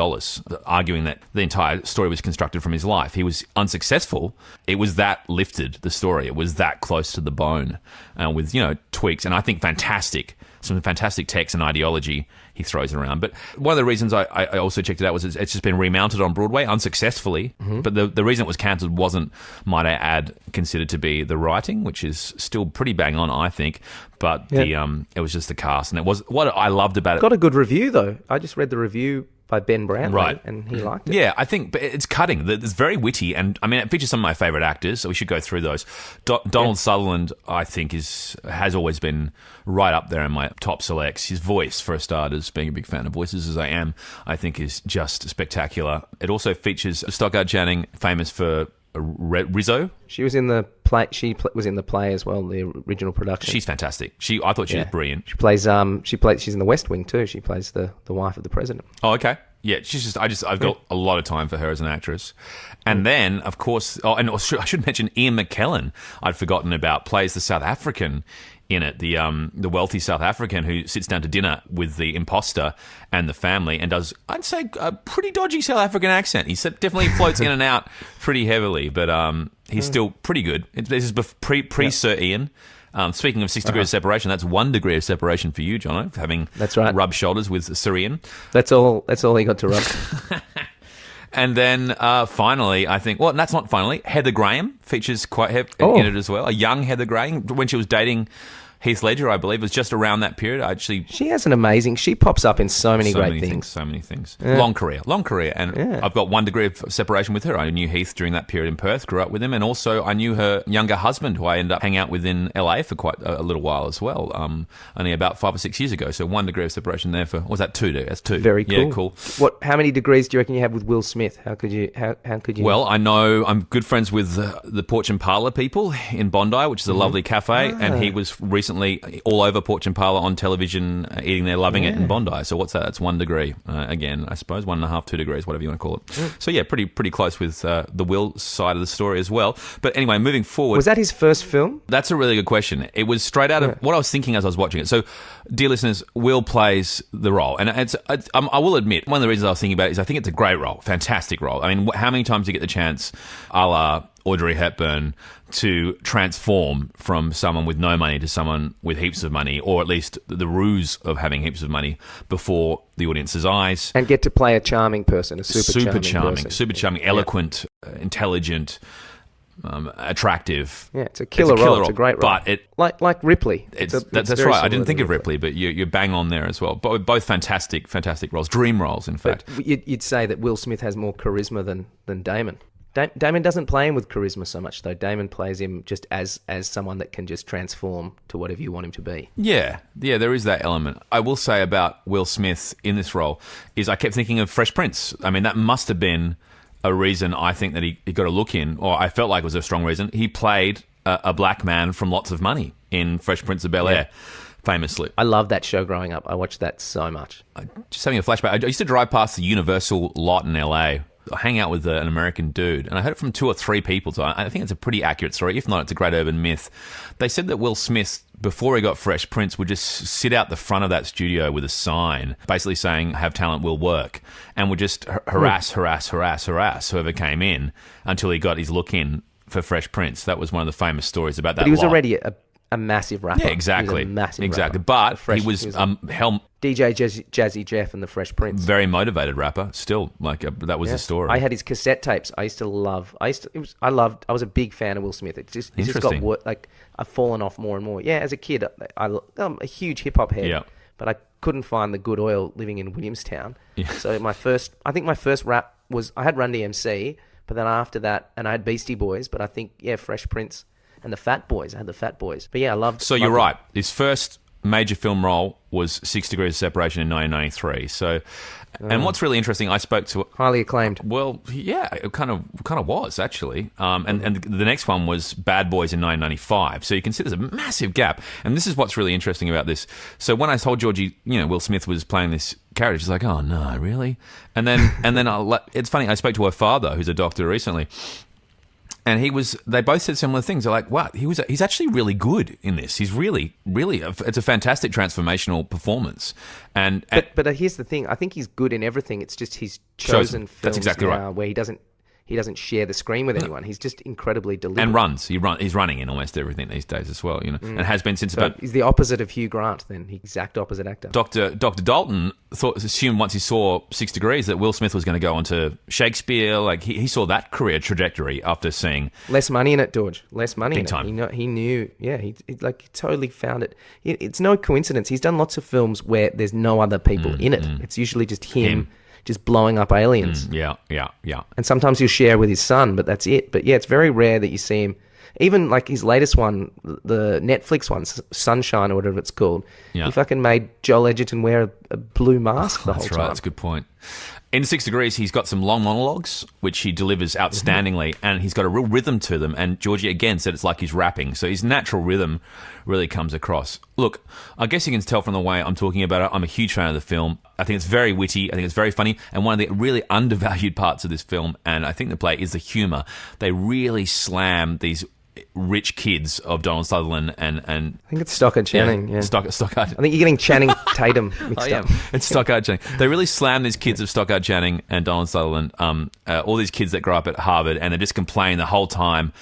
arguing that the entire story was constructed from his life. He was unsuccessful. It was that lifted the story. It was that close to the bone, with, tweaks. And I think some fantastic text and ideology he throws around. But one of the reasons I also checked it out was it's just been remounted on Broadway unsuccessfully. But the reason it was cancelled wasn't, might I add, considered to be the writing, which is still pretty bang on, I think. But it was just the cast. And it was what I loved about it. Got a good review, though. I just read the review by Ben Brownlee, and he liked it. Yeah, I think but it's cutting. It's very witty, and I mean, it features some of my favourite actors, so we should go through those. Donald Sutherland, I think, has always been right up there in my top selects. His voice, for a starters, being a big fan of voices as I am, I think is just spectacular. It also features Stockard Channing, famous for Rizzo. She was in the play. Was in the play as well, the original production. She's fantastic. I thought she was brilliant. She plays. She's in The West Wing too. She plays the wife of the president. Oh, okay. Yeah, I've got a lot of time for her as an actress. And then, of course, I should mention Ian McKellen. I'd forgotten about. Plays the South African in it, the wealthy South African who sits down to dinner with the imposter and the family and does, I'd say, a pretty dodgy South African accent. He definitely floats in and out pretty heavily, but he's still pretty good. This is pre Sir Ian. Speaking of 6 degrees of separation, that's 1 degree of separation for you, Jono, having rubbed shoulders with Sir Ian. That's all he got to rub. And then finally, I think, well, that's not finally, Heather Graham features quite in it as well. A young Heather Graham, when she was dating Heath Ledger, I believe, was just around that period. She has an amazing... She pops up in so many great things. So many things. Yeah. Long career. And I've got 1 degree of separation with her. I knew Heath during that period in Perth, grew up with him. And also I knew her younger husband, who I ended up hanging out with in LA for quite a little while as well, only about 5 or 6 years ago. So 1 degree of separation there for... Was that 2? That's 2. Very cool. Yeah, cool. How many degrees do you reckon you have with Will Smith? How could you... Well, I know I'm good friends with the Porch and Parlour people in Bondi, which is a lovely cafe. And he was recently all over Porch and Parlour on television, eating there, loving it in Bondi. So what's that? That's 1 degree. Again, I suppose 1.5, 2 degrees, whatever you want to call it. So yeah, pretty close with the Will side of the story as well. But anyway, moving forward. Was that his first film? That's a really good question. It was straight out of what I was thinking as I was watching it. So, dear listeners, Will plays the role. And I will admit, one of the reasons I was thinking about it is I think it's a great role, fantastic role. I mean, how many times do you get the chance, a la Audrey Hepburn, to transform from someone with no money to someone with heaps of money, or at least the ruse of having heaps of money before the audience's eyes. And get to play a charming person, a super charming, eloquent, intelligent, attractive. Yeah, it's a killer role. It's a great role. But like Ripley. That's right. I didn't think of Ripley, but you're bang on there as well. But both fantastic roles, dream roles, in fact. But you'd say that Will Smith has more charisma than Damon. Damon doesn't play him with charisma so much, though. Damon plays him just as someone that can just transform to whatever you want him to be. Yeah, there is that element. I will say about Will Smith in this role is I kept thinking of Fresh Prince. I mean, that must have been a reason I think that he got a look in, or I felt like it was a strong reason. He played a black man from Lots of Money in Fresh Prince of Bel-Air, famously. I loved that show growing up. I watched that so much. Just having a flashback, I used to drive past the Universal lot in LA, hang out with an American dude, and I heard it from 2 or 3 people, so I think it's a pretty accurate story. If not, it's a great urban myth. They said that Will Smith, before he got Fresh Prince, would just sit out the front of that studio with a sign basically saying, have talent, will work, and would just harass whoever came in until he got his look in for Fresh Prince. That was one of the famous stories about that. But he was lot. already a massive rapper. Yeah, exactly. He was a massive exactly. rapper. But he was DJ Jazzy Jeff and the Fresh Prince. Very motivated rapper. Still, that was the story. I had his cassette tapes. I used to love. I was a big fan of Will Smith. It's just got like I've fallen off more and more. Yeah, as a kid, I'm a huge hip hop head. Yeah. But I couldn't find the good oil living in Williamstown. Yeah. So I think my first rap was I had Run DMC, but then after that, and I had Beastie Boys. But I think Fresh Prince. And the Fat Boys. I had the Fat Boys. But yeah, I loved... So you're right. His first major film role was 6 Degrees of Separation in 1993. So, and what's really interesting, I spoke to... Highly acclaimed. Well, yeah, it kind of was, actually. And the next one was Bad Boys in 1995. So you can see there's a massive gap. And this is what's really interesting about this. So when I told Georgie, Will Smith was playing this character, she's like, oh, no, really? And then it's funny, I spoke to her father, who's a doctor recently, and they both said similar things. They're like, wow, he's actually really good in this. He's really, it's a fantastic transformational performance. But here's the thing. I think he's good in everything. It's just he's chosen films that's exactly now right. where he doesn't share the screen with anyone. He's just incredibly deliberate. And runs. He's running in almost everything these days as well, and has been since about... He's the opposite of Hugh Grant then. He's exact opposite actor. Dr. Dalton assumed once he saw 6 Degrees that Will Smith was going to go on to Shakespeare. Like, he saw that career trajectory after seeing... Less money in it, George. Less money Big in time. it. He knew, he totally found it. It's no coincidence. He's done lots of films where there's no other people in it. It's usually just him. Just blowing up aliens. Yeah. And sometimes he'll share with his son, but that's it. But yeah, it's very rare that you see him. Even like his latest one, the Netflix one, Sunshine or whatever it's called. Yeah. He fucking made Joel Edgerton wear a blue mask the whole time. That's right. That's a good point. In 6 Degrees, he's got some long monologues, which he delivers outstandingly, and he's got a real rhythm to them. And Georgie, again, said it's like he's rapping. So his natural rhythm really comes across. Look, I guess you can tell from the way I'm talking about it, I'm a huge fan of the film. I think it's very witty. I think it's very funny. And one of the really undervalued parts of this film, and I think the play, is the humour. They really slam these rich kids of Donald Sutherland and I think it's Stockard Channing. Yeah. Stockard. I think you're getting Channing Tatum mixed up. It's Stockard Channing. They really slam these kids of Stockard Channing and Donald Sutherland, all these kids that grow up at Harvard, and they just complain the whole time,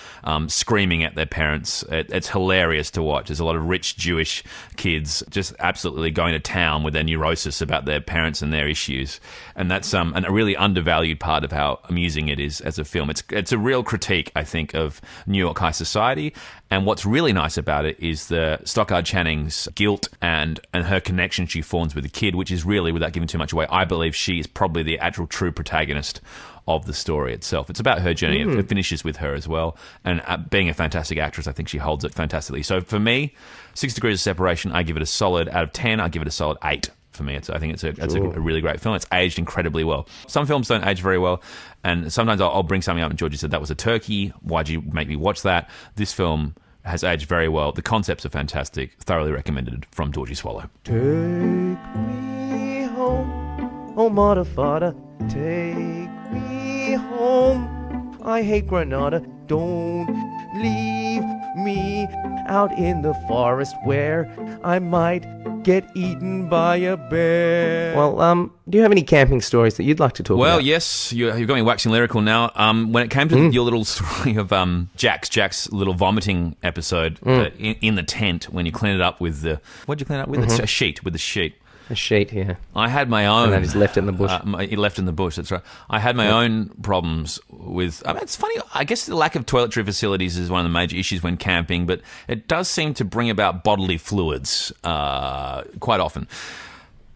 screaming at their parents. It's hilarious to watch. There's a lot of rich Jewish kids just absolutely going to town with their neurosis about their parents and their issues, and that's a really undervalued part of how amusing it is as a film. It's a real critique, I think, of New York high society. And what's really nice about it is the Stockard Channing's guilt and her connection she forms with the kid, which is really, without giving too much away, I believe she is probably the actual true protagonist of the story itself. It's about her journey. It finishes with her as well. And being a fantastic actress, I think she holds it fantastically. So for me, 6 Degrees of Separation, I give it a solid, out of 10, I give it a solid 8. For me, I think it's a really great film. It's aged incredibly well. Some films don't age very well, and sometimes I'll bring something up and Georgie said, that was a turkey. Why'd you make me watch that? This film has aged very well. The concepts are fantastic. Thoroughly recommended from Georgie Swallow. Take me home, oh mother father, take me home. I hate Granada, don't leave me out in the forest where I might get eaten by a bear. Well, do you have any camping stories that you'd like to talk about? Well, yes, you've got me waxing lyrical now. When it came to your little story of Jack's little vomiting episode in the tent when you clean it up with the... What did you clean it up with? A sheet, with the sheet. A sheet, yeah. I had my own. And then he's left in the bush. He left in the bush, that's right. I had my own problems with... I mean, it's funny. I guess the lack of toiletry facilities is one of the major issues when camping, but it does seem to bring about bodily fluids quite often.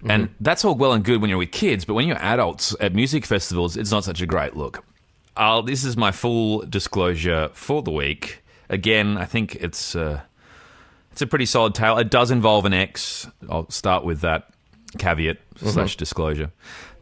And that's all well and good when you're with kids, but when you're adults at music festivals, it's not such a great look. This is my full disclosure for the week. Again, I think it's a pretty solid tale. It does involve an ex. I'll start with that caveat / disclosure.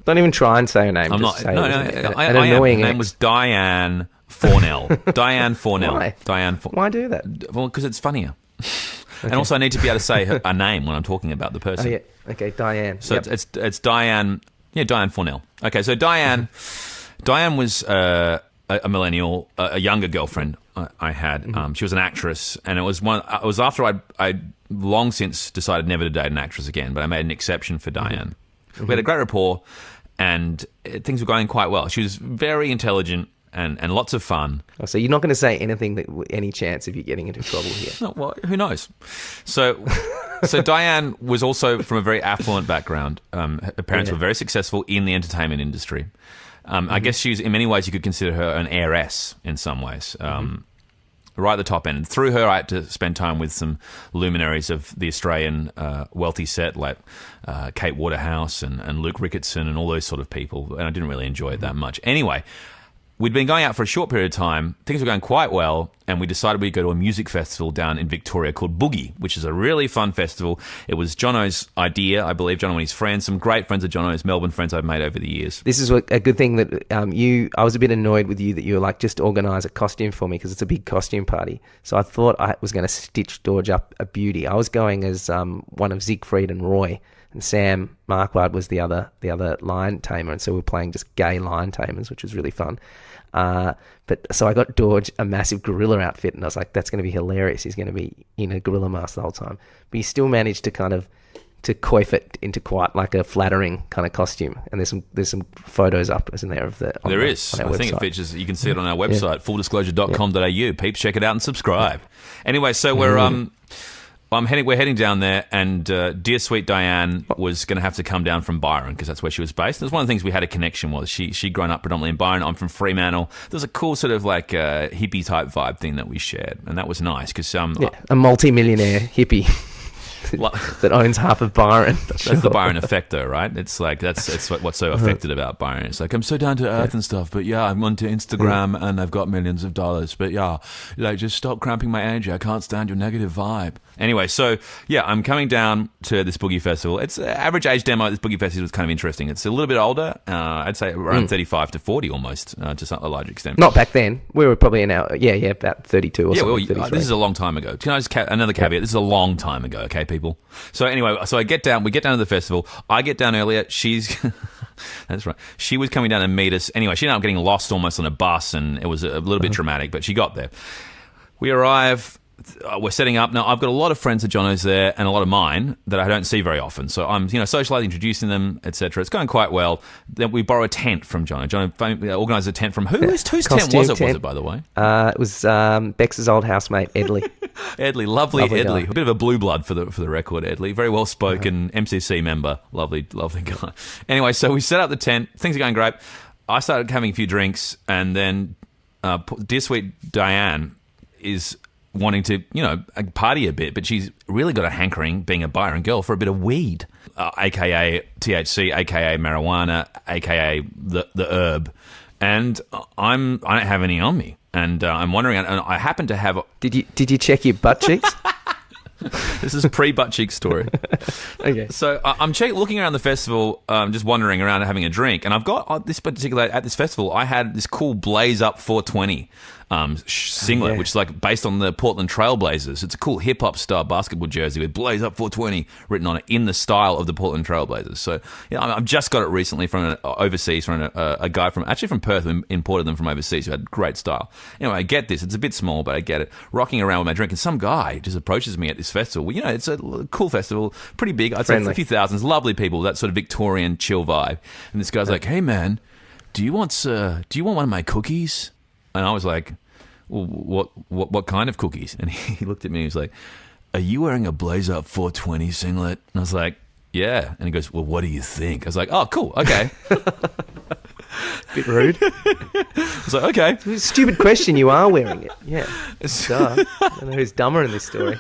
Don't even try and say her name. I'm not. Say No, an annoying Her ex. name was Diane Fornell. Diane Fornell. Why? Why do that? Well, because it's funnier. Okay. And also, I need to be able to say a name when I'm talking about the person. Oh, yeah. Okay, Diane. So it's Diane. Yeah, Diane Fornell. Okay, so Diane was a millennial, a younger girlfriend I had. She was an actress, and it was after I long since decided never to date an actress again, but I made an exception for Diane. We had a great rapport, and things were going quite well. She was very intelligent and lots of fun. Oh, so you're not going to say anything that any chance of you getting into trouble here? Oh, well, who knows? So Diane was also from a very affluent background. Her parents were very successful in the entertainment industry. I guess she's, in many ways, you could consider her an heiress in some ways. Right at the top end. Through her, I had to spend time with some luminaries of the Australian wealthy set, like Kate Waterhouse and Luke Ricketson and all those sort of people, and I didn't really enjoy it that much. Anyway, we'd been going out for a short period of time. Things were going quite well, and we decided we'd go to a music festival down in Victoria called Boogie, which is a really fun festival. It was Jono's idea, I believe. Jono and his friends, some great friends of Jono's, Melbourne friends I've made over the years. This is a good thing that I was a bit annoyed with you that you were like, just organise a costume for me because it's a big costume party. So I thought I was going to stitch Dorje up a beauty. I was going as one of Siegfried and Roy, and Sam Marquardt was the other lion tamer, and so we were playing just gay lion tamers, which was really fun. But so I got Dorje a massive gorilla outfit, and I was like, that's going to be hilarious. He's going to be in a gorilla mask the whole time. But he still managed to to coif it into quite like a flattering kind of costume. And there's some photos up, isn't there? There is. I think it features. You can see it on our website, fulldisclosure.com.au. Peeps, check it out and subscribe. Anyway, so we're heading down there, and dear sweet Diane was going to have to come down from Byron because that's where she was based. It was one of the things we had a connection was she'd grown up predominantly in Byron. I'm from Fremantle. There's a cool sort of like hippie type vibe thing that we shared, and that was nice because a multi-millionaire hippie that owns half of Byron. That's the Byron effect, though, right? It's like it's what's so affected about Byron. It's like I'm so down to earth and stuff, but yeah, I'm onto Instagram and I've got millions of dollars. But yeah, like just stop cramping my energy. I can't stand your negative vibe. Anyway, so yeah, I'm coming down to this Boogie Festival. It's average age demo at this Boogie Festival is kind of interesting. It's a little bit older. I'd say around 35 to 40 almost, to a large extent. Not back then. We were probably in our about 32 or something. Yeah, this is a long time ago. Can I just another caveat? This is a long time ago. Okay, people. So anyway, we get down to the festival. I get down earlier. She's that's right. She was coming down to meet us. Anyway, she ended up getting lost almost on a bus, and it was a little bit dramatic, but she got there. We arrive. We're setting up. Now, I've got a lot of friends of Jono's there and a lot of mine that I don't see very often. So I'm, socializing, introducing them, etc. It's going quite well. Then we borrow a tent from Jono. Jono organised a tent from whose tent was it, by the way? It was Bex's old housemate, Edley. Edley, lovely Edley. Guy. A bit of a blue blood for the record, Edley. Very well spoken, MCC member. Lovely guy. Anyway, so we set up the tent. Things are going great. I started having a few drinks, and then dear sweet Diane is wanting to, party a bit, but she's really got a hankering, being a Byron girl, for a bit of weed, aka THC, aka marijuana, aka the herb. And I don't have any on me, and I'm wondering. And I happen to have. Did you check your butt cheeks? This is pre-butt cheek story. Okay. So I'm looking around the festival, just wandering around and having a drink, and I've got at this festival, I had this cool Blaze Up 420 singlet, which is like based on the Portland Trail Blazers. It's a cool hip hop style basketball jersey with Blaze Up 420 written on it in the style of the Portland Trail Blazers. So I've just got it recently from overseas from a guy from Perth who imported them from overseas who had great style. Anyway, I get this. It's a bit small, but I get it. Rocking around with my drink, and some guy just approaches me at this festival. It's a cool festival, pretty big. I'd say a few thousands, lovely people, that sort of Victorian chill vibe. And this guy's like, "Hey man, do you want one of my cookies?" And I was like, well, what kind of cookies? And he looked at me and he was like, "Are you wearing a Blaze Up 420 singlet?" And I was like, yeah. And he goes, well, what do you think? I was like, oh, cool, okay. Bit rude. I was like, okay. Stupid question. You are wearing it. Yeah. Duh. I don't know who's dumber in this story.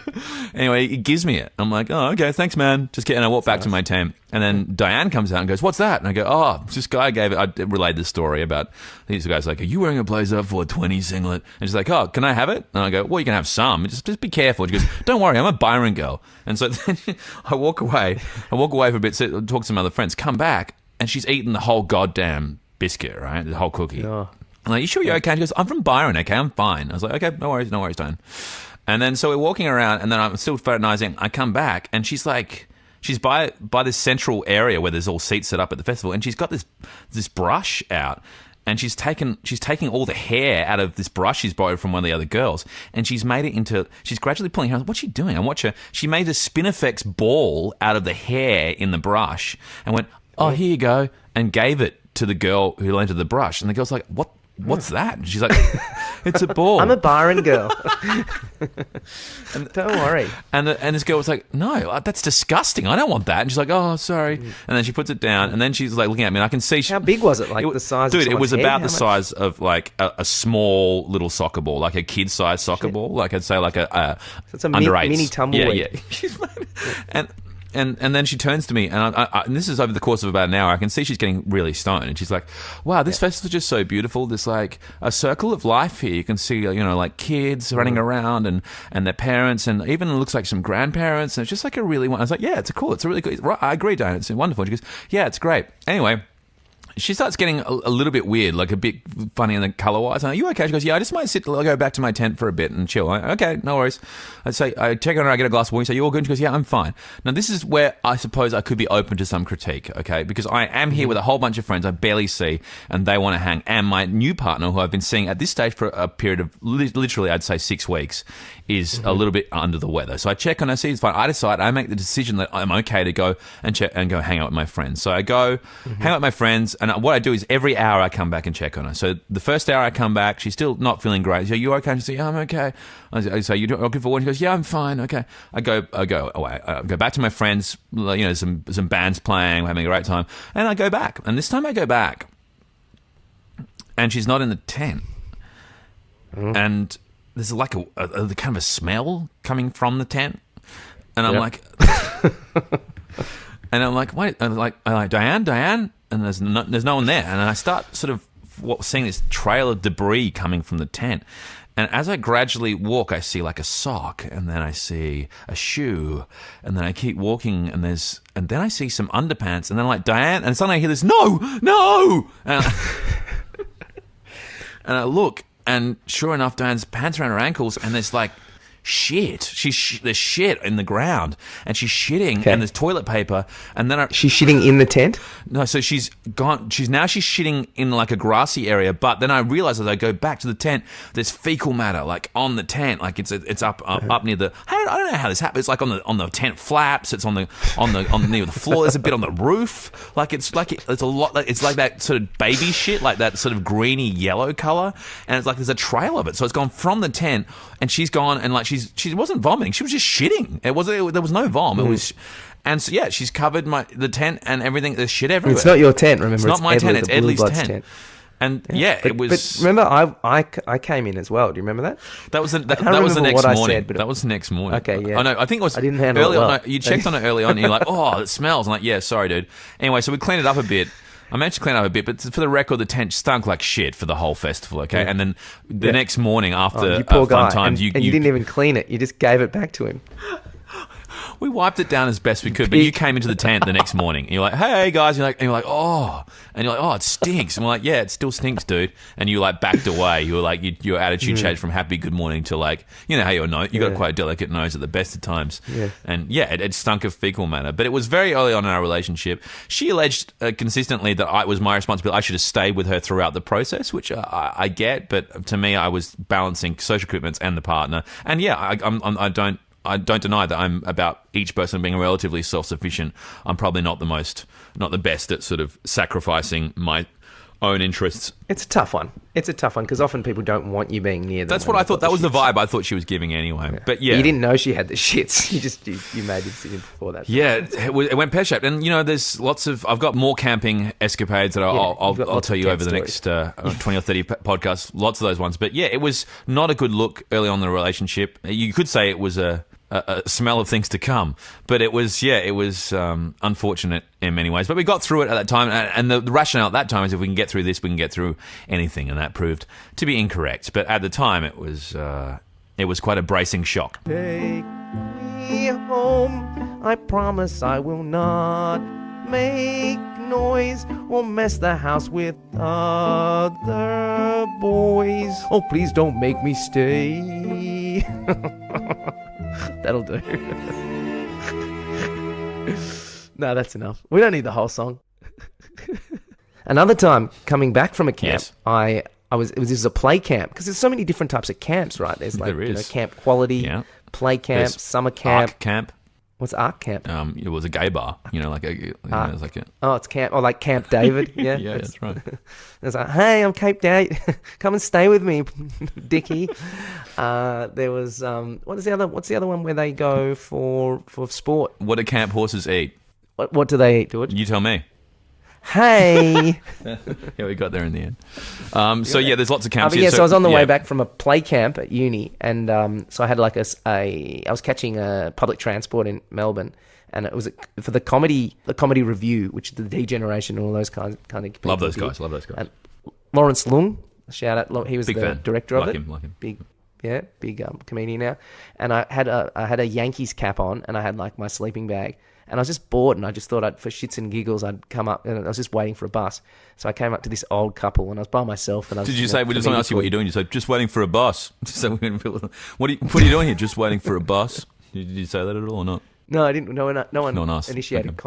Anyway, he gives me it. I'm like, oh, okay, thanks, man. Just kidding. And I walk back to my tent. And then Diane comes out and goes, what's that? And I go, oh, this guy gave it. I relayed the story about these guys like, are you wearing a blazer for a 20 singlet? And she's like, oh, can I have it? And I go, well, you can have some. Just be careful. She goes, don't worry, I'm a Byron girl. And so then I walk away. For a bit, talk to some other friends, come back, and she's eaten the whole goddamn biscuit, right? The whole cookie. Oh. I'm like, you sure you're okay? And she goes, I'm from Byron, okay? I'm fine. I was like, okay, no worries, Diane. And then so we're walking around, and then I'm still fraternizing. I come back, and she's like, she's by this central area where there's all seats set up at the festival, and she's got this brush out, and she's taking all the hair out of this brush she's borrowed from one of the other girls, and she's made it into, she's gradually pulling hair. What's she doing? I watch her. She made a Spinifex ball out of the hair in the brush, and went, oh, here you go, and gave it to the girl who lent her the brush, and the girl's like, what's that? And she's like, it's a ball. I'm a Byron girl. Don't worry. And this girl was like, no, that's disgusting. I don't want that. And she's like, oh, sorry. And then she puts it down, and then she's like looking at me, and I can see. How big was it? Like the size dude, of it was head? about the size of like a small little soccer ball, like a kid-sized soccer ball. Like I'd say like a so it's a under eights. mini tumbleweed. Yeah. And then she turns to me, and and this is over the course of about an hour. I can see she's getting really stoned, and she's like, "Wow, this festival's just so beautiful. There's like a circle of life here. You can see, like kids running around and their parents, and even it looks like some grandparents. And it's just like a really." I was like, "Yeah, it's cool. It's a really good. I agree, Diane. It's wonderful." And she goes, "Yeah, it's great." Anyway. She starts getting a little bit weird, like a bit funny in the colour-wise. I'm like, are you okay? She goes, yeah, I just might I'll go back to my tent for a bit and chill. I'm like, okay, no worries. I check on her, I get a glass of water. Say, you all good? She goes, yeah, I'm fine. Now, this is where I suppose I could be open to some critique, okay? Because I am here with a whole bunch of friends I barely see, and they want to hang. And my new partner, who I've been seeing at this stage for a period of literally, I'd say 6 weeks, is a little bit under the weather. So I check on her, see it's fine. I make the decision that I'm okay to go and go hang out with my friends. So I go hang out with my friends, and what I do is every hour I come back and check on her. So the first hour I come back, she's still not feeling great. So you okay? And she says, yeah, I'm okay. I say, you looking for one? She goes, yeah, I'm fine. Okay. I go away. I go back to my friends. Some bands playing, we're having a great time, and I go back. And this time I go back, and she's not in the tent, and there's like a kind of a smell coming from the tent, and I'm like, and I'm like, wait, I'm like Diane, and there's no one there, and I start sort of seeing this trail of debris coming from the tent, and as I gradually walk, I see like a sock, and then I see a shoe, and then I keep walking, and then I see some underpants, and then I'm like, Diane, and suddenly I hear this, no, and I look. And sure enough, Diane's pants around her ankles, and there's like shit. There's shit in the ground, and she's shitting, and there's toilet paper, and then she's shitting in the tent. No, so she's gone. She's shitting in like a grassy area, but then I realize as I go back to the tent, there's fecal matter like on the tent, like it's up near the. I don't know how this happens. It's like on the tent flaps. It's on the near the floor. There's a bit on the roof. it's a lot. It's like that sort of baby shit, like that sort of greeny yellow color, and it's like there's a trail of it. So it's gone from the tent, and she's gone, and like she wasn't vomiting. She was just shitting. There was no vom. It was. And so, yeah, she's covered the tent and everything. There's shit everywhere. It's not your tent, remember. It's not my tent. It's Edley's tent. And it was. But remember, I came in as well. Do you remember that? That was the next morning. That was the next morning. Okay, yeah. Oh no, I think it was. I didn't handle early it well. on. You checked on it early on. And you're like, oh, it smells. I'm like, yeah, sorry, dude. Anyway, so we cleaned it up a bit. I managed to clean up a bit, but for the record, the tent stunk like shit for the whole festival, okay? Yeah. And then the next morning after you poor guy. Fun times, you didn't even clean it. You just gave it back to him. We wiped it down as best we could, but you came into the tent the next morning, and you're like, "Hey guys," and you're like, "Oh," and you're like, "Oh, it stinks." And we're like, "Yeah, it still stinks, dude." And you like backed away. You were like, your attitude changed from happy good morning to like, you know how you got quite a delicate nose at the best of times. Yeah. And yeah, it stunk of fecal matter. But it was very early on in our relationship. She alleged consistently that it was my responsibility. I should have stayed with her throughout the process, which I get. But to me, I was balancing social commitments and the partner. And yeah, I don't deny that I'm about each person being relatively self-sufficient. I'm probably not the best at sort of sacrificing my own interests. It's a tough one. It's a tough one because often people don't want you being near them. That's what I thought. That was the vibe I thought she was giving anyway. Yeah. But yeah. You didn't know she had the shits. You made the decision before that. Yeah, it went pear-shaped. And, there's lots of... I've got more camping escapades that I'll tell you over the next 20 or 30 podcasts. Lots of those ones. But yeah, it was not a good look early on in the relationship. You could say it was a smell of things to come. But it was unfortunate in many ways. But we got through it at that time. And the rationale at that time is if we can get through this, we can get through anything. And that proved to be incorrect. But at the time, it was quite a bracing shock. Take me home. I promise I will not make noise or mess the house with other boys. Oh, please don't make me stay. That'll do. No, that's enough. We don't need the whole song. Another time, coming back from a camp, yes. This is a play camp because there's so many different types of camps, right? There's like camp quality, play camp, summer camp, arc camp. What's arc camp? It was a gay bar, it's camp, or like Camp David. Yeah, yeah, that's right. It's like, hey, I'm Cape Date. Come and stay with me, Dickie. There was what's the other one where they go for sport? What do camp horses eat? What do they eat, George? You tell me. Hey. Yeah, we got there in the end. There's lots of camps. So I was on the way back from a play camp at uni, and so I had like I was catching a public transport in Melbourne, and it was for the comedy review, which is the Degeneration and all those kinds of people. Love those guys. And Lawrence Lung, shout out, he was big the fan. director of like it. Him. Big comedian now. And I had a Yankees cap on, and I had like my sleeping bag. And I was just bored, and I just thought for shits and giggles I'd come up, and I was just waiting for a bus. So I came up to this old couple, and I was by myself. And I was, Did you say, we just want to ask you what you're doing? You said, just waiting for a bus. So what are you doing here? Just waiting for a bus? Did you say that at all or not? No, I didn't. No one asked. Initiated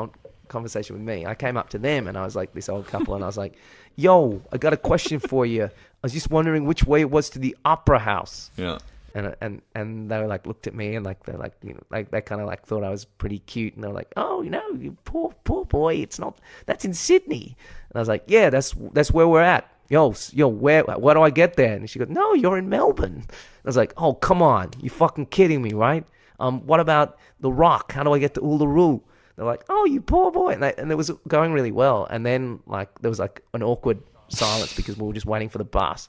conversation with me. I came up to them, and I was like this old couple, and I was like, yo, I got a question for you. I was just wondering which way it was to the Opera House. Yeah. And they were like looked at me and like they're like, like they kind of like thought I was pretty cute, and they were like, oh, you poor boy, it's not, that's in Sydney. And I was like, yeah, that's where we're at. Yo, where do I get there? And she goes, no, you're in Melbourne. I was like, oh, come on, you fucking kidding me, right? What about the Rock? How do I get to Uluru? They're like, oh, you poor boy, and it was going really well. And then like there was like an awkward silence because we were just waiting for the bus.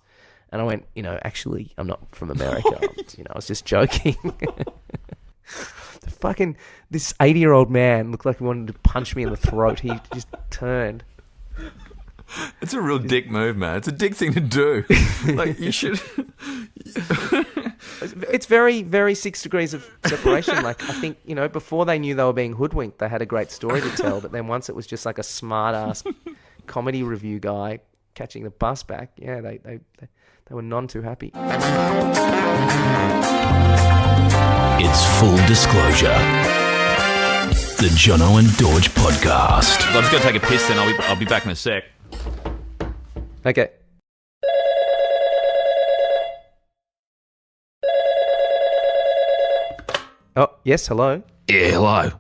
And I went, actually, I'm not from America. I was just joking. This 80-year-old man looked like he wanted to punch me in the throat. He just turned. It's a real dick move, man. It's a dick thing to do. Like, you should... It's very, very 6 degrees of separation. Like, I think, before they knew they were being hoodwinked, they had a great story to tell. But then once it was just like a smart-ass comedy review guy catching the bus back, yeah, they were none too happy. It's full disclosure. The Jono and Dorje podcast. I'm just going to take a piss then. I'll be back in a sec. Okay. Oh, yes, hello. Yeah, hello.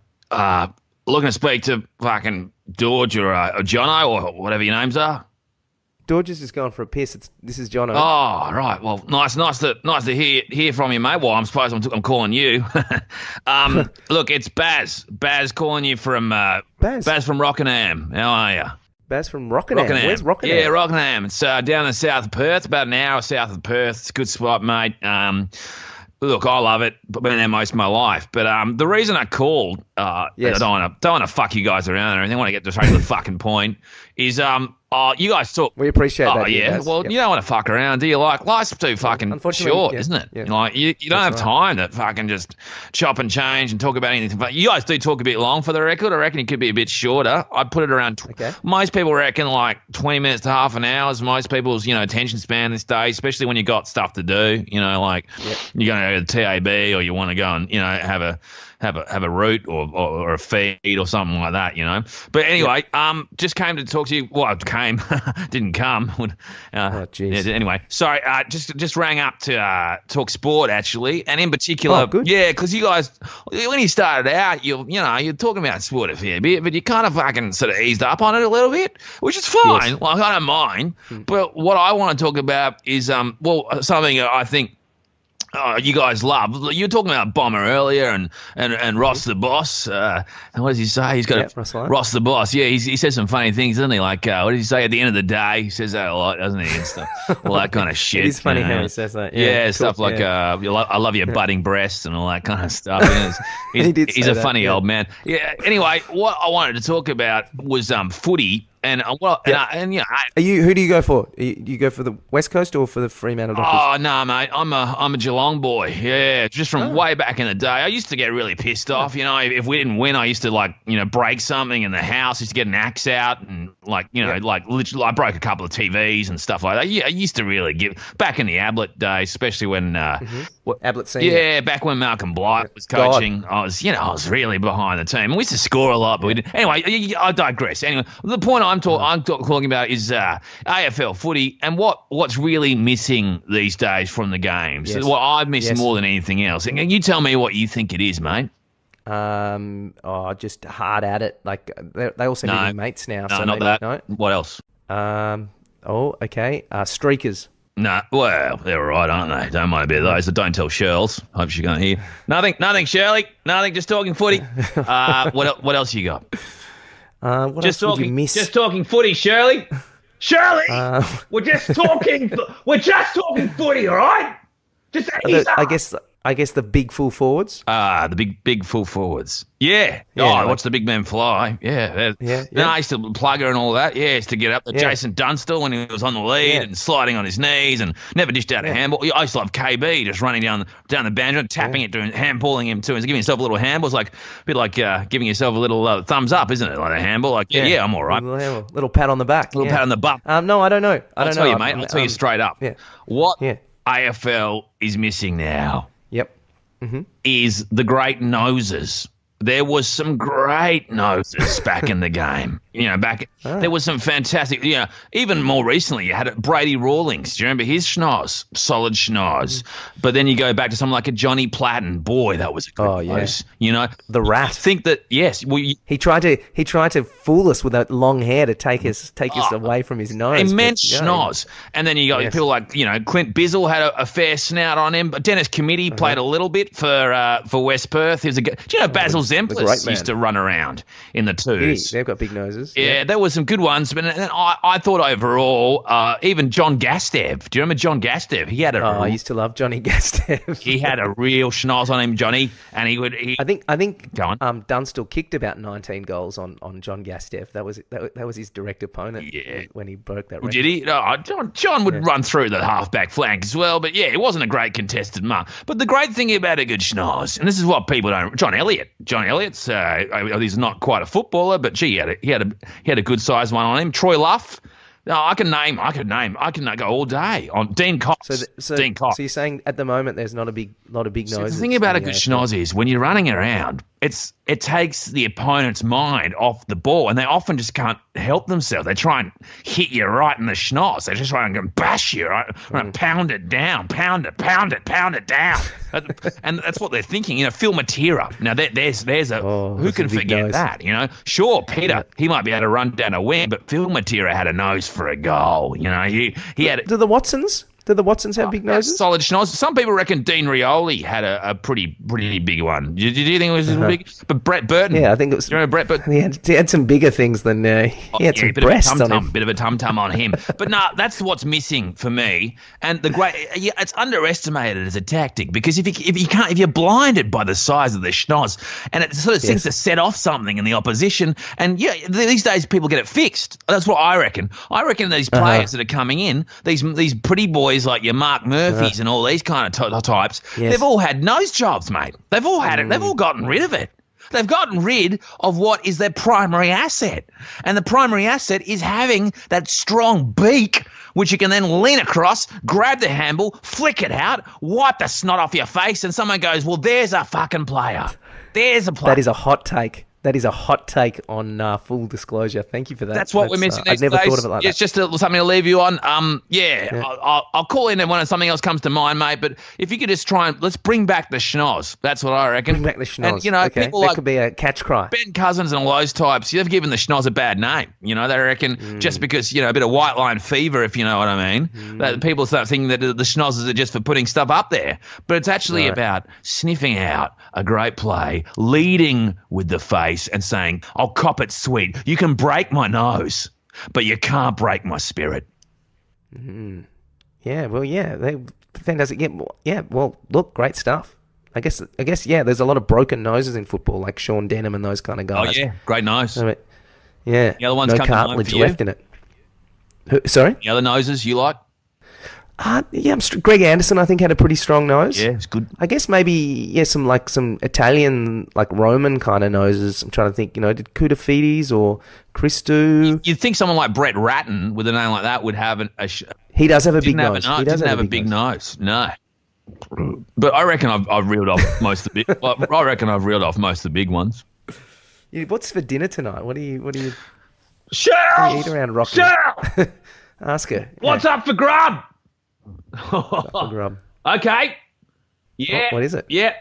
Looking to speak to fucking Dorje or Jono or whatever your names are. Dorje is just going for a piss. This is Jono. Oh, right. Well, nice to hear from you, mate. Well, I'm calling you. Look, it's Baz. Baz calling you from Baz from Rockingham. How are you? Baz from Rockingham. Where's Rockingham? Yeah, Rockingham. It's down in the south of Perth, about an hour south of Perth. It's a good spot, mate. Look, I love it. I've been there most of my life. But the reason I called, yes. I don't want to fuck you guys around or anything. I want to get straight to the fucking point. Is you guys talk. We appreciate that. Oh yeah. Well, yep. You don't want to fuck around, do you? Like, life's too fucking short, isn't it? Yeah. Like, you don't have time to fucking just chop and change and talk about anything. But you guys do talk a bit long for the record. I reckon it could be a bit shorter. I'd put it around. Okay. Most people reckon like 20 minutes to half an hour is most people's attention span this day, especially when you got stuff to do. Like you're going to go to the TAB or you want to go and have have a root or a feed or something like that, you know. But anyway, just came to talk to you. Well, didn't come. Jeez. Anyway, sorry. Just rang up to talk sport actually, and in particular, because you guys, when you started out, you're talking about sport a fair bit, but you kind of fucking sort of eased up on it a little bit, which is fine. Yes. Like, I don't mind. But what I want to talk about is something I think you guys love. You were talking about Bomber earlier and Ross the boss. And what does he say? He's got Ross the boss. Yeah, he says some funny things, doesn't he? Like, what does he say at the end of the day? He says that a lot, doesn't he? And stuff, all that kind of shit. It is funny how he says that. Yeah, cool. stuff like I love your budding breasts and all that kind of stuff. He's a funny old man. Yeah. Anyway, what I wanted to talk about was footy. And who do you go for? You go for the West Coast or for the Fremantle Dockers? Oh no, mate, I'm a Geelong boy. Yeah, just from way back in the day. I used to get really pissed off. You know, if we didn't win, I used to break something in the house. I used to get an axe out and literally, I broke a couple of TVs and stuff like that. Yeah, I used to really give back in the Ablett days, especially when Ablett Senior. Yeah, back when Malcolm Blight was coaching. I was really behind the team. And we used to score a lot, but we didn't. Anyway, I digress. Anyway, the point I'm talking about is AFL footy and what's really missing these days from the games. Yes. What I've missed more than anything else. And you tell me what you think it is, mate. Just hard at it. Like they all seem to be mates now. No, so not maybe, that. No? What else? Okay. Streakers. No, well, they're all right, aren't they? Don't mind a bit of those. Don't tell Shirls. Hope she can't hear. Nothing, Shirley. Nothing, just talking footy. What else you got? What else would you miss? Just talking footy, Shirley. Shirley, we're just talking. We're just talking footy, all right? Just I guess the big full forwards. The big full forwards. Yeah. I watched the big man fly. Yeah. No, I used to plug her and all that. Yeah, I used to get up to Jason Dunstall when he was on the lead and sliding on his knees and never dished out a handball. I used to love KB just running down the banjo, tapping it, doing handballing him too, and giving yourself a little handball. It's like a bit like giving yourself a little thumbs up, isn't it? Like a handball. Like I'm all right. Little pat on the back. Pat on the butt. No, I don't know. I'll tell you, mate. I'll tell you straight up. Yeah. What AFL is missing now. Yep. Is the great noses. There was some great noses back in the game. There was some fantastic, even more recently, you had Brady Rawlings. Do you remember his schnoz? Solid schnoz. But then you go back to someone like a Johnny Platten. Boy, that was a good nose. The rat. I think that, yes. Well, he tried to fool us with that long hair to take us away from his nose. Immense schnoz. And then you got people like, Clint Bizzle had a fair snout on him. But Dennis Committee played a little bit for West Perth. He was do you know Basil Zemplis used to run around in the twos? They've got big noses. Yeah, there were some good ones, but I thought overall, even John Gastev. Do you remember John Gastev? He had I used to love Johnny Gastev. He had a real schnoz on him, Johnny, and I think go on. Dunstall kicked about 19 goals on John Gastev. That was his direct opponent. When he broke that record. Did he? John would run through the halfback flank as well, but it wasn't a great contested mark. But the great thing about a good schnoz, and this is what people don't. John Elliott's he's not quite a footballer, but gee, he had a good sized one on him. Troy Luff. I can go all day on Dean Cox. Dean Cox. So you're saying at the moment there's not a big noses. The thing about a good schnoz is when you're running around, it takes the opponent's mind off the ball, and they often just can't help themselves. They try and hit you right in the schnoz. They just try and bash you, right? And pound it down, pound it down. And that's what they're thinking. Phil Matera. Now there's a who can forget that? Sure, Peter, he might be able to run down a wing, but Phil Matera had a nose for a goal. He had. Do the Watsons? Do the Watsons have big noses? Solid schnoz. Some people reckon Dean Rioli had a pretty big one. Did you think it was big? But Brett Burton. Yeah, I think it was. Do you remember Brett Burton? He had some bigger things than he had some breasts on him. Bit of a tum-tum on him. But no, that's what's missing for me. And it's underestimated as a tactic because if you're blinded by the size of the schnoz, and it sort of seems to set off something in the opposition. And these days people get it fixed. That's what I reckon. I reckon these players that are coming in, these pretty boys like your Mark Murphys and all these kind of types, they've all had nose jobs, mate. They've all had it. They've all gotten rid of it. They've gotten rid of what is their primary asset. And the primary asset is having that strong beak, which you can then lean across, grab the handle, flick it out, wipe the snot off your face, and someone goes, well, there's a fucking player. There's a play. That is a hot take. That is a hot take on Full Disclosure. Thank you for that. That's what we're missing these I'd never days. thought of it like that. It's just something to leave you on. I'll call in when something else comes to mind, mate. But if you could just try and let's bring back the schnoz. That's what I reckon. Bring back the schnoz. And, you know, okay. people that like could be a catch cry. Ben Cousins and all those types, they've given the schnoz a bad name. You know, they reckon just because, you know, a bit of white line fever, if you know what I mean, that people start thinking that the schnozzes are just for putting stuff up there. But it's actually about sniffing out a great play, leading with the face and saying, I'll cop it sweet. You can break my nose, but you can't break my spirit. Yeah, well, yeah. Fantastic. Yeah, well, look, great stuff. I guess, yeah, there's a lot of broken noses in football, like Sean Denham and those kind of guys. Oh, yeah, great nose. I mean, yeah. The other ones no come to mind cartilage for you? left in it. Sorry? The other noses you like? Yeah, Greg Anderson, I think, had a pretty strong nose. Yeah, it's good. I guess maybe, some Italian, like Roman kind of noses. I'm trying to think, did Koutafidis or Christou? You'd think someone like Brett Ratton with a name like that would have He does have a big nose. He doesn't have a big nose. No. But I reckon I've reeled off most of the big. I reckon I've reeled off most of the big ones. Yeah, what's for dinner tonight? What do you Cheryl! eat around Rocky? Cheryl! Ask her. What's up for grub? Grub. Okay. Yeah. What is it? Yeah.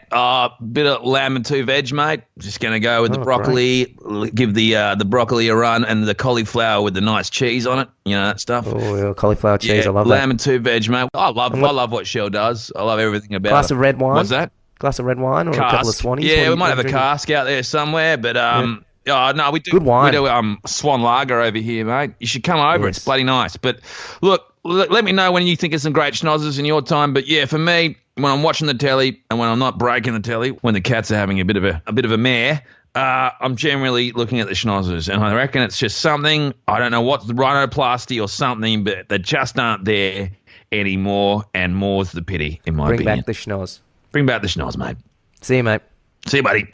Bit of lamb and 2 veg, mate. Just going to go with the broccoli. Give the broccoli a run and the cauliflower with the nice cheese on it. You know, that stuff. Oh, yeah, cauliflower cheese. I love lamb that. and 2 veg, mate. I love what Shell does. I love everything about Glass it. of red wine? What's that? Glass of red wine or Cask. a couple of Swannies? Yeah, we might have a cask out there somewhere, but no, we do. Good wine. We do Swan Lager over here, mate. You should come over. Yes. It's bloody nice. But look, let me know when you think of some great schnozzes in your time. But yeah, for me, when I'm watching the telly and when I'm not breaking the telly, when the cats are having a bit of a mare, I'm generally looking at the schnozzes, and I reckon it's just something. I don't know what's the rhinoplasty or something, but they just aren't there anymore, and more's the pity, in my opinion. Bring back the schnoz. Bring back the schnoz, mate. See you, mate. See you, buddy.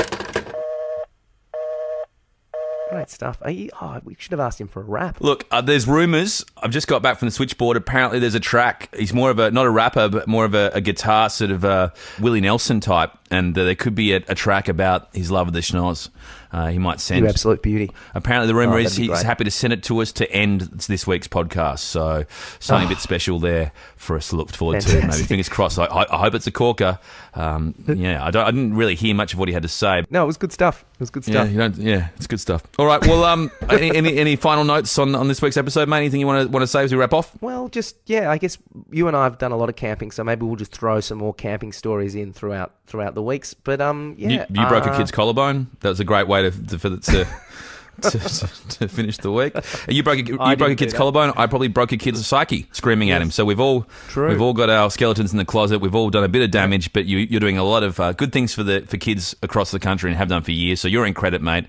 Great stuff. We should have asked him for a rap. Look, there's rumours. I've just got back from the switchboard. Apparently there's a track. He's more of not a rapper, but more of a guitar sort of Willie Nelson type. And there could be a track about his love of the schnoz. He might send. You absolute beauty. Apparently the rumour is that'd be he's great. happy to send it to us to end this week's podcast. So something a bit special there for us to look forward to. Fantastic. Maybe fingers crossed. I hope it's a corker. I didn't really hear much of what he had to say. No, it was good stuff. It was good stuff. It's good stuff. All right. Well, any final notes on this week's episode, mate? Anything you want to say as we wrap off? Well, I guess you and I have done a lot of camping, so maybe we'll just throw some more camping stories in throughout the weeks. But you broke a kid's collarbone. That was a great way to finish the week. You broke a kid's collarbone. I probably broke a kid's psyche screaming at him. So we've all got our skeletons in the closet. We've all done a bit of damage, but you're doing a lot of good things for kids across the country and have done for years. So you're in credit, mate.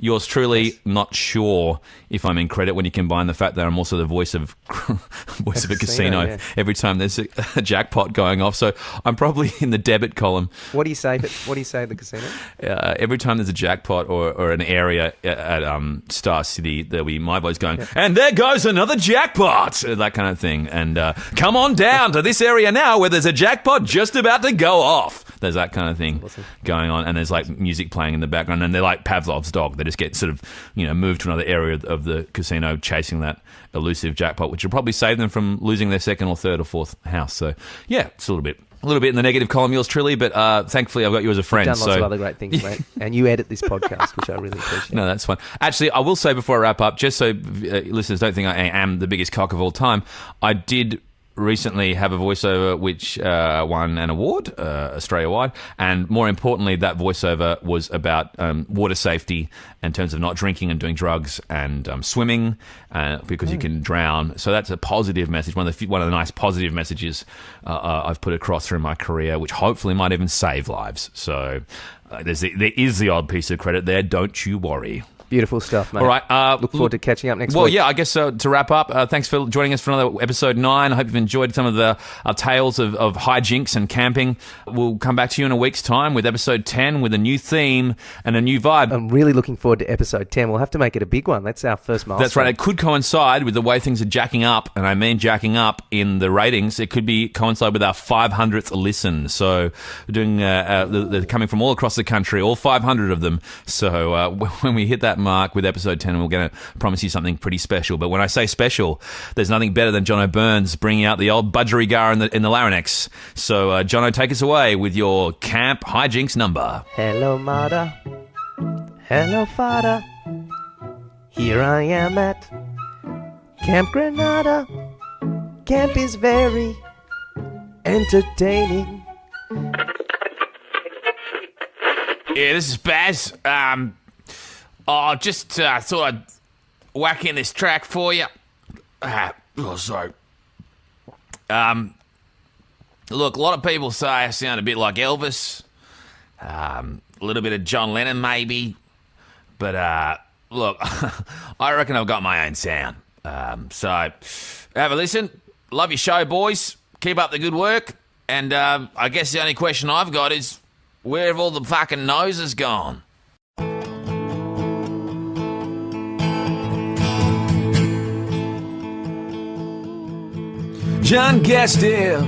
Yours truly. Not sure if I'm in credit when you combine the fact that I'm also the voice of a casino. Yeah. Every time there's a jackpot going off. So I'm probably in the debit column. What do you say? What do you say at the casino? Every time there's a jackpot or an area at Star City, there'll be my voice going, and there goes another jackpot, that kind of thing. And come on down to this area now where there's a jackpot just about to go off. There's that kind of thing going on, and there's like music playing in the background, and they're like Pavlov's dog. They just get sort of moved to another area of the casino chasing that elusive jackpot, which will probably save them from losing their second or third or fourth house. So yeah, it's a little bit in the negative column, yours truly, but thancefully I've got you as a friend. You've done lots of other great things, mate. And you edit this podcast, which I really appreciate. No, that's fine. Actually, I will say before I wrap up, just so listeners don't think I am the biggest cock of all time, I did recently have a voiceover which won an award Australia-wide, and more importantly, that voiceover was about water safety in terms of not drinking and doing drugs and swimming because you can drown. So that's a positive message, one of the nice positive messages I've put across through my career, which hopefully might even save lives. So there is the odd piece of credit there, don't you worry. Beautiful stuff, mate. All right. Look forward to catching up next week. Well, yeah, I guess to wrap up, thanks for joining us for another episode 9. I hope you've enjoyed some of the tales of hijinks and camping. We'll come back to you in a week's time with episode 10 with a new theme and a new vibe. I'm really looking forward to episode 10. We'll have to make it a big one. That's our first milestone. That's right. It could coincide with the way things are jacking up, and I mean jacking up in the ratings. It could be coincide with our 500th listen. So we're doing they're coming from all across the country, all 500 of them. So when we hit that mark with episode 10, we're going to promise you something pretty special. But when I say special, there's nothing better than Jono Burns bringing out the old budgerigar in the larynx. So Jono, take us away with your camp hijinks number. Hello, Mother. Hello, Father. Here I am at Camp Granada. Camp is very entertaining. Yeah, this is Baz. Just thought I'd whack in this track for you. Sorry. Look, a lot of people say I sound a bit like Elvis. A little bit of John Lennon, maybe. But, look, I reckon I've got my own sound. So, have a listen. Love your show, boys. Keep up the good work. And I guess the only question I've got is, where have all the fucking noses gone? John Gastiff,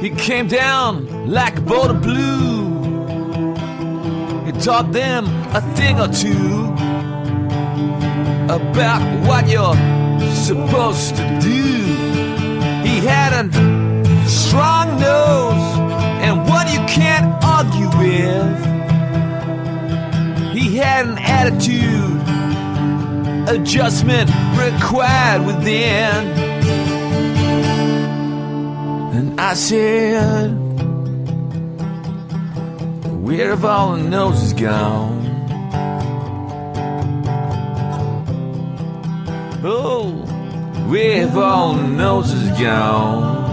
he came down like a bolt of blue. He taught them a thing or two about what you're supposed to do. He had a strong nose and one you can't argue with. He had an attitude, adjustment required within. And I said, where have all the noses gone? Oh, where have all the noses gone?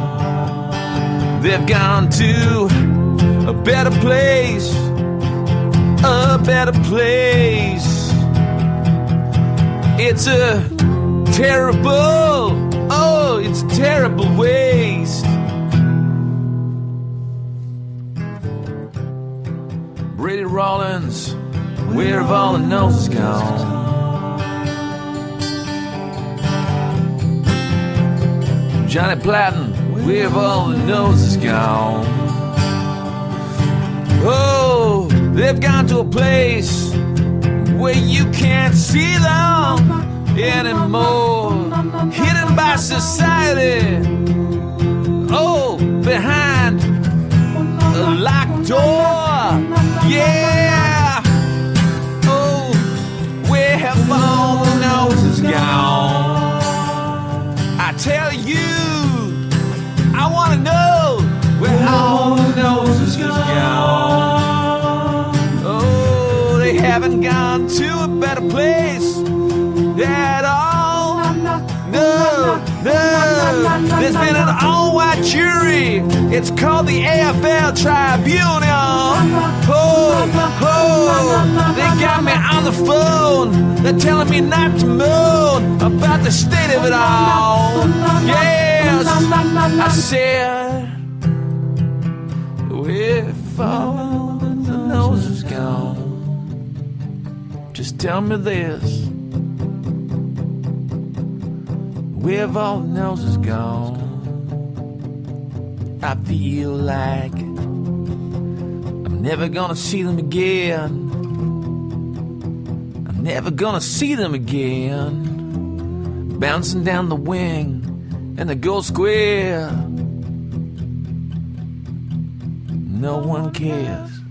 They've gone to a better place, a better place. It's a terrible, oh, it's a terrible waste. Brady Rollins, where have all the noses gone? Johnny Platten, where have all the noses gone? Oh, they've gone to a place where you can't see them anymore. Hidden by society. Oh, behind a locked door. Yeah. Oh, where have all the noses gone? I tell you, I want to know where all the noses gone. Oh, they haven't gone to a better place at all. No, there's been an all-white jury. It's called the AFL Tribunal. Oh, they got me on the phone. They're telling me not to moan about the state of it all. Yes, I said, where have all the noses gone? Just tell me this. Where have all the noses gone? I feel like I'm never gonna see them again. I'm never gonna see them again. Bouncing down the wing and the goal square. No one cares.